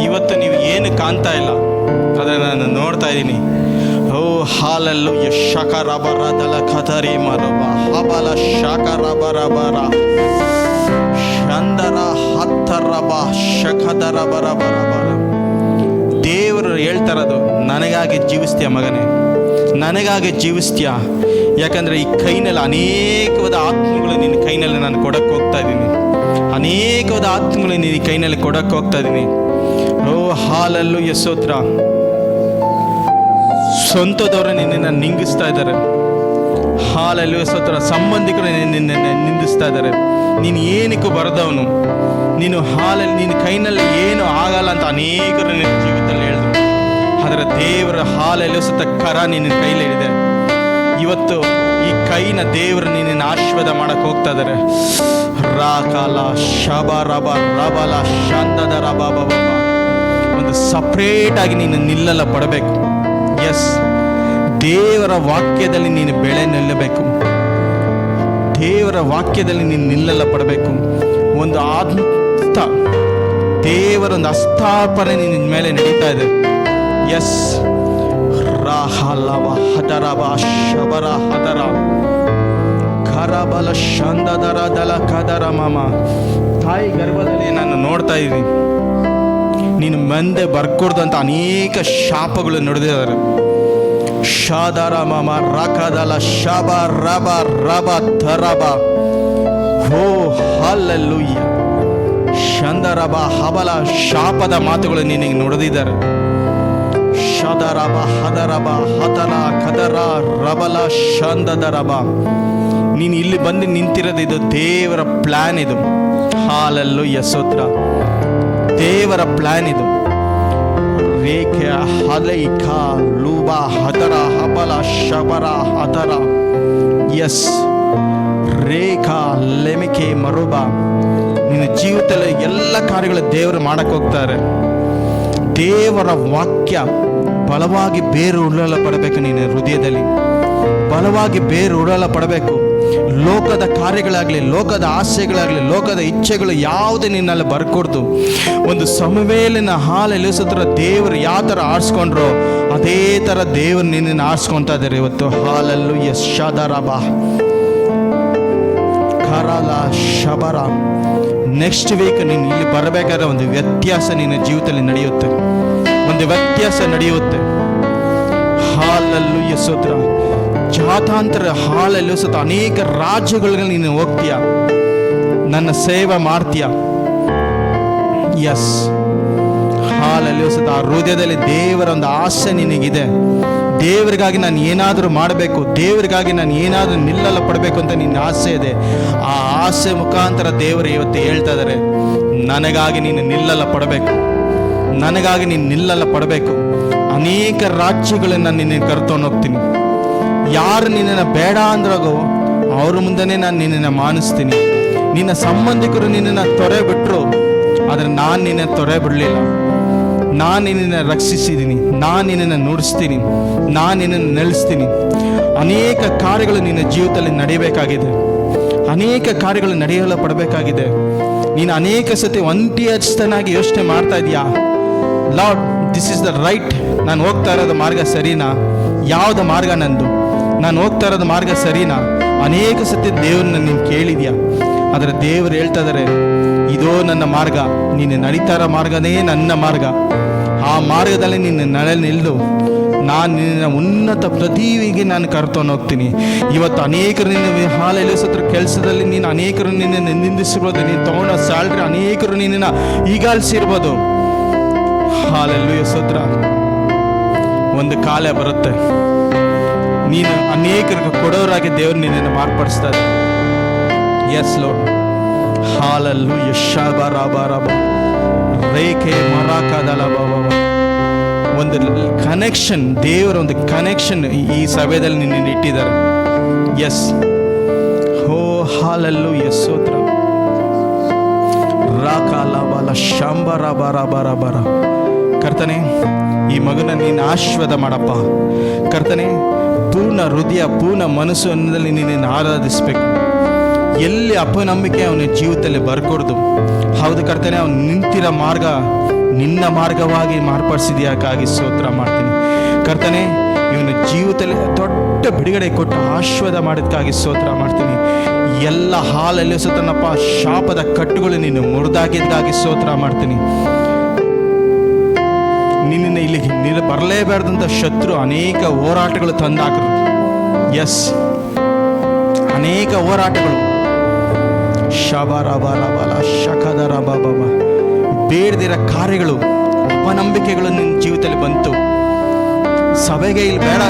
ಇವತ್ತು ನೀವು ಏನು ಕಾಣ್ತಾ ಇಲ್ಲ, ಆದರೆ ನಾನು ನೋಡ್ತಾ ಇದ್ದೀನಿ. ಓ ಹಾಲಲ್ಲು ಶಕರಬರ ದಲ ಖತರಿ ಮರಬ ಹಬಲ ಶಕರಬರಬರ ಶಂದರ ಹತ್ತರಬ ಶಖದರ ಬರಬರಬರ. ದೇವರು ಹೇಳ್ತಾರದು, ನನಗಾಗಿ ಜೀವಿಸ್ತೀಯ ಮಗನೇ, ನನಗಾಗಿ ಜೀವಿಸ್ತೀಯ. ಯಾಕಂದರೆ ಈ ಕೈನಲ್ಲಿ ಅನೇಕವಾದ ಆತ್ಮಗಳು ನಿನ್ನ ಕೈನಲ್ಲಿ ನಾನು ಕೊಡಕ್ಕೆ ಹೋಗ್ತಾ ಇದ್ದೀನಿ. ಅನೇಕವಾದ ಆತ್ಮಗಳು ನಿನ್ನ ಕೈನಲ್ಲಿ ಕೊಡಕ್ಕೆ ಹೋಗ್ತಾ ಇದ್ದೀನಿ. ಓ ಹಾಲಲ್ಲು ಯಶೋತ್ರ. ಸ್ವಂತದವರು ನಿನ್ನನ್ನು ನಿಂದಿಸ್ತಾ ಇದ್ದಾರೆ. ಹಾಲಲ್ಲು ಯಶೋತ್ರ. ಸಂಬಂಧಿಕರು ನಿನ್ನ ನಿಂದಿಸ್ತಾ ಇದ್ದಾರೆ. ನೀನು ಏನಕ್ಕೂ ಬರದವನು, ನೀನು ಹಾಲಲ್ಲಿ ನಿನ್ನ ಕೈನಲ್ಲಿ ಏನು ಆಗಲ್ಲ ಅಂತ ಅನೇಕರು ನಿನ್ನ ಜೀವಿತದಲ್ಲಿ ಹೇಳಿದ್ರು. ಆದರೆ ದೇವರ ಹಾಲಲ್ಲಿ ಸುತ್ತ ಕರ ನಿನ್ನ ಕೈಲಿದೆ. ಇವತ್ತು ಈ ಕೈನ ದೇವರು ನಿನ್ನ ಆಶೀರ್ವಾದ ಮಾಡಕ್ಕೆ ಹೋಗ್ತಾ ಇದ್ದಾರೆ. ರಾಕಾಲ ಶಬ ರಬ ರಬಲ ಶಾಂತದ ರಬ ಬಬ. ಒಂದು ಸಪ್ರೇಟಾಗಿ ನೀನು ನಿಲ್ಲಲ್ಲ ಪಡಬೇಕು. ಎಸ್, ದೇವರ ವಾಕ್ಯದಲ್ಲಿ ನೀನು ಬೆಳೆ ನಿಲ್ಲಬೇಕು. ದೇವರ ವಾಕ್ಯದಲ್ಲಿ ನೀನು ನಿಲ್ಲಲ್ಲ ಪಡಬೇಕು. ಒಂದು ಆತ್ಮ ದೇವರ ಒಂದು ಹಸ್ತಾರ್ಪಣೆ ನಿನ್ನ ಮೇಲೆ ನಡೀತಾ ಇದೆ. ಎಸ್, ರಾಹಲವ ಹದರವ ಶಬರ ಹದರ ಖರಬಲ ಶಂದದರ ದಲ ಕದರ ಮಮ. ತಾಯಿ ಗರ್ಭದಲ್ಲಿ ನಾನು ನೋಡ್ತಾ ಇದ್ದೀನಿ, ನೀನು ಮುಂದೆ ಬರ್ಕೊಡ್ದಂಥ ಅನೇಕ ಶಾಪಗಳು ನಡೆದಿದ್ದಾರೆ. ಶಾದರ ಮಮ ರಕದಲ ಶಬ ರಬ ರಬ ಧರಬ. ಹೋ ಹಲ್ಲೆಲೂಯ. ಶಂದರಬ ಹಬಲ ಶಾಪದ ಮಾತುಗಳು ನಿನಗೆ ನುಡಿದಿದ್ದಾರೆ. ಶದರಬ ಹದರಬ ಹತಲ ಕದರ ರಬಲ ಶಂದದರಬ. ನೀನು ಇಲ್ಲಿ ಬಂದು ನಿಂತಿರೋದು ಇದು ದೇವರ ಪ್ಲಾನ್. ಇದು ಹಾಲಲ್ಲು ಯಶೋತ್ರ, ದೇವರ ಪ್ಲಾನ್ ಇದು. ರೇಖೆ ಹಲೈಖ ಲೂಬ ಹದರ ಹಬಲ ಶಬರ ಹದರ. ಎಸ್, ರೇಖಾ ಲೆಮಿಕೆ ಮರುಬ. ನಿನ್ನ ಜೀವಿತದಲ್ಲಿ ಎಲ್ಲ ಕಾರ್ಯಗಳು ದೇವರು ಮಾಡಕ್ಕೆ ಹೋಗ್ತಾರೆ. ದೇವರ ವಾಕ್ಯ ಬಲವಾಗಿ ಬೇರು ಉಡಲ ಪಡಬೇಕು. ನಿನ್ನ ಹೃದಯದಲ್ಲಿ ಬಲವಾಗಿ ಬೇರು ಉಡಲ ಪಡಬೇಕು. ಲೋಕದ ಕಾರ್ಯಗಳಾಗಲಿ, ಲೋಕದ ಆಸೆಗಳಾಗಲಿ, ಲೋಕದ ಇಚ್ಛೆಗಳು ಯಾವುದೇ ನಿನ್ನಲ್ಲಿ ಬರ್ಕೊಡ್ದು. ಒಂದು ಸಮವೇಲಿನ ಹಾಲಲ್ಲಿ ಸುತ್ತ ದೇವರು ಯಾವ ಥರ ಆರಿಸ್ಕೊಂಡ್ರೋ ಅದೇ ಥರ ದೇವರು ನಿನ್ನನ್ನು ಆರಿಸ್ಕೊತಾ ಇದ್ದಾರೆ ಇವತ್ತು. ಹಾಲಲ್ಲೂ ಯಶದರಬ ಕರಲ ಶಬರ. ನೆಕ್ಸ್ಟ್ ವೀಕ್ ನೀನು ಇಲ್ಲಿ ಬರಬೇಕಾದ್ರೆ ಒಂದು ವ್ಯತ್ಯಾಸ ನಿನ್ನ ಜೀವಿತದಲ್ಲಿ ನಡೆಯುತ್ತೆ. ಒಂದು ವ್ಯತ್ಯಾಸ ನಡೆಯುತ್ತೆ. ಹಾಲಲ್ಲೂ ಯಶೋತ್ರ. ಜಾತಾಂತರ ಹಾಲಲ್ಲಿ ಸುತ್ತ ಅನೇಕ ರಾಜ್ಯಗಳಿಗೆ ನೀನು ಹೋಗ್ತೀಯ, ನನ್ನ ಸೇವೆ ಮಾಡ್ತೀಯ. ಎಸ್, ಹಾಲಲ್ಲಿ ಸುತ್ತ ಆ ಹೃದಯದಲ್ಲಿ ದೇವರ ಒಂದು ಆಸೆ ನಿನಗಿದೆ. ದೇವರಿಗಾಗಿ ನಾನು ಏನಾದರೂ ಮಾಡಬೇಕು, ದೇವರಿಗಾಗಿ ನಾನು ಏನಾದರೂ ನಿಲ್ಲಲ್ಲ ಪಡಬೇಕು ಅಂತ ನಿನ್ನ ಆಸೆ ಇದೆ. ಆ ಆಸೆ ಮುಖಾಂತರ ದೇವರು ಇವತ್ತು ಹೇಳ್ತಾ ಇದ್ದಾರೆ, ನನಗಾಗಿ ನೀನು ನಿಲ್ಲಲ್ಲ ಪಡಬೇಕು, ನನಗಾಗಿ ನೀನು ನಿಲ್ಲಲ್ಲ ಪಡಬೇಕು. ಅನೇಕ ರಾಜ್ಯಗಳನ್ನು ನಿನ್ನ ಕರ್ಕೊಂಡು ಹೋಗ್ತೀನಿ. ಯಾರು ನಿನ್ನನ್ನು ಬೇಡ ಅಂದ್ರಾಗೋ ಅವ್ರ ಮುಂದೆನೇ ನಾನು ನಿನ್ನನ್ನು ಮಾನಿಸ್ತೀನಿ. ನಿನ್ನ ಸಂಬಂಧಿಕರು ನಿನ್ನನ್ನು ತೊರೆ ಬಿಟ್ಟರು, ಆದರೆ ನಾನು ನಿನ್ನ ತೊರೆ ಬಿಡಲಿಲ್ಲ. ನಾನು ನಿನ್ನನ್ನು ರಕ್ಷಿಸಿದ್ದೀನಿ, ನಾನು ನಿನ್ನನ್ನು ನುಡಿಸ್ತೀನಿ, ನಾನು ನಿನ್ನನ್ನು ನೆಲೆಸ್ತೀನಿ. ಅನೇಕ ಕಾರ್ಯಗಳು ನಿನ್ನ ಜೀವಿತದಲ್ಲಿ ನಡೆಯಬೇಕಾಗಿದೆ. ಅನೇಕ ಕಾರ್ಯಗಳು ನಡೆಯಲು ಪಡಬೇಕಾಗಿದೆ. ನೀನು ಅನೇಕ ಸತಿ ಒಂಟಿಯಸ್ತನಾಗಿ ಯೋಚನೆ ಮಾಡ್ತಾ ಇದೆಯಾ, lord this is the right, ನಾನು ಹೋಗ್ತಾ ಇರೋದು ಮಾರ್ಗ ಸರಿನಾ, ಯಾವುದು ಮಾರ್ಗ ನಂದು, ನಾನು ಹೋಗ್ತಾ ಇರೋದು ಮಾರ್ಗ ಸರಿನಾ? ಅನೇಕ ಸತಿ ದೇವ್ರನ್ನ ನೀನು ಕೇಳಿದ್ಯಾ. ಆದರೆ ದೇವರು ಹೇಳ್ತಾ ಇದ್ದಾರೆ, ಇದೋ ನನ್ನ ಮಾರ್ಗ, ನೀನು ನಡೀತಾ ಇರೋ ಮಾರ್ಗನೇ ನನ್ನ ಮಾರ್ಗ. ಆ ಮಾರ್ಗದಲ್ಲಿ ನೀನು ನಿಲ್ಲು, ನಾನು ನಿನ್ನ ಉನ್ನತ ಪ್ರತಿವಿಗೆ ನಾನು ಕರ್ಕೊಂಡು ಹೋಗ್ತೀನಿ. ಇವತ್ತು ಅನೇಕರು ನಿನ್ನ ಹಾಲಲ್ಲಿ ಸತ್ರ ಕೆಲಸದಲ್ಲಿ ನೀನು ಅನೇಕರು ನಿನ್ನ ನಿಂದಿಸಿರ್ಬೋದು, ನೀನು ತಗೊಂಡ ಸ್ಯಾಲ್ರಿ ಅನೇಕರು ನಿನ್ನ ಈಗಾಲಿಸಿರ್ಬೋದು. ಹಾಲಲ್ಲೂಯ ಸ್ತೋತ್ರ. ಒಂದು ಕಾಲ ಬರುತ್ತೆ, ನೀನು ಅನೇಕರಿಗೆ ಕೊಡೋರಾಗಿ ದೇವರು ನಿನ್ನನ್ನು ಮಾರ್ಪಡಿಸ್ತಾ ಇದ್ದಾರೆ. S load. ಹಾಲಲ್ಲೂಯ ಶಬರಬರಬ ರೇಖೆ ಮರಾಕದಲ ಬಾಬಾ. ಒಂದು ಕನೆಕ್ಷನ್, ದೇವರ ಒಂದು ಕನೆಕ್ಷನ್ ಈ ಸಭೆಯಲ್ಲಿ ನಿನ್ನ ಇಟ್ಟಿದ್ದಾರೆ. ಎಸ್, ಹೋ ಹಾಲಲ್ಲೂಯ ಸ್ತೋತ್ರ. ರಾಕಾಲಬಲ ಶಂಬರ ಬರ ಬರ ಬರ. ಕರ್ತನೆ, ಈ ಮಗನ ನೀನು ಆಶೀರ್ವಾದ ಮಾಡಪ್ಪ. ಕರ್ತನೆ, ಪೂರ್ಣ ಹೃದಯ ಪೂರ್ಣ ಮನಸ್ಸು ಅನ್ನೋದಲ್ಲಿ ನಿನ್ನನ್ನು ಆರಾಧಿಸಬೇಕು. ಎಲ್ಲಿ ಅಪನಂಬಿಕೆ ಅವನ ಜೀವಿತದಲ್ಲಿ ಬರ್ಕೊಡ್ದು. ಹೌದು ಕರ್ತನೆ, ಅವನು ನಿಂತಿರೋ ಮಾರ್ಗ ನಿನ್ನ ಮಾರ್ಗವಾಗಿ ಮಾರ್ಪಡಿಸಿದ್ಯಾಕಾಗಿ ಸ್ತೋತ್ರ ಮಾಡ್ತೀನಿ ಕರ್ತನೆ. ಇವನ ಜೀವಿತದಲ್ಲಿ ದೊಡ್ಡ ಬಿಡುಗಡೆ ಕೊಟ್ಟು ಆಶೀರ್ವಾದ ಮಾಡೋದಕ್ಕಾಗಿ ಸ್ತೋತ್ರ ಮಾಡ್ತೀನಿ. ಎಲ್ಲ ಹಾಲಲ್ಲಿ ಸುತ್ತನಪ್ಪ ಶಾಪದ ಕಟ್ಟುಗಳು ನೀನು ಮುರಿದಾಗಿದ್ದಕ್ಕಾಗಿ ಸ್ತೋತ್ರ ಮಾಡ್ತೀನಿ. ನಿನ್ನ ಇಲ್ಲಿಗೆ ನೀನು ಬರಲೇಬಾರ್ದಂಥ ಶತ್ರು ಅನೇಕ ಹೋರಾಟಗಳು ತಂದಾಕರು. ಎಸ್, ಅನೇಕ ಹೋರಾಟಗಳು. ಶಬರಬರಬಲ ಶಕದರಬಬ ಬೇಡದಿರ ಕಾರ್ಯಗಳು, ಅಪನಂಬಿಕೆಗಳು ನಿನ್ನ ಜೀವಿತದಲ್ಲಿ ಬಂತು. ಸಭೆಗೆ ಇಲ್ಲಿ ಬೇಡ,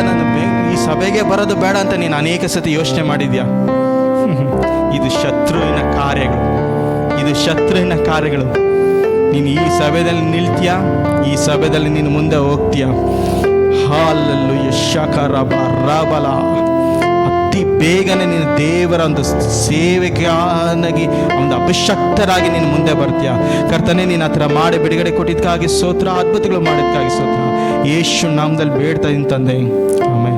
ಈ ಸಭೆಗೆ ಬರೋದು ಬೇಡ ಅಂತ ನೀನು ಅನೇಕ ಸತಿ ಯೋಚನೆ ಮಾಡಿದ್ಯಾ. ಇದು ಶತ್ರುವಿನ ಕಾರ್ಯಗಳು, ಇದು ಶತ್ರುವಿನ ಕಾರ್ಯಗಳು. ನೀನು ಈ ಸಭೆಯಲ್ಲಿ ನಿಲ್ತೀಯ, ಈ ಸಭೆಯಲ್ಲಿ ನೀನು ಮುಂದೆ ಹೋಗ್ತೀಯ. ಹಾಲಲ್ಲೂಯ ಶಕರಬ ರಬಲ. ಅತಿ ಬೇಗನೆ ನೀನು ದೇವರ ಒಂದು ಸೇವೆಗಾಗಿ ಒಂದು ಅಭಿಷಕ್ತರಾಗಿ ನೀನು ಮುಂದೆ ಬರ್ತೀಯ. ಕರ್ತನೆ, ನೀನು ಆ ಥರ ಮಾಡಿ ಬಿಡುಗಡೆ ಕೊಟ್ಟಿದ್ದಕ್ಕಾಗಿ ಸ್ತೋತ್ರ, ಅದ್ಭುತಗಳು ಮಾಡಿದ್ದಕ್ಕಾಗಿ ಸ್ತೋತ್ರ. ಯೇಸು ನಾಮದಲ್ಲಿ ಬೇಡ್ತಾ ಇದ್ದೀನಿ ತಂದೆ, ಆಮೆನ್.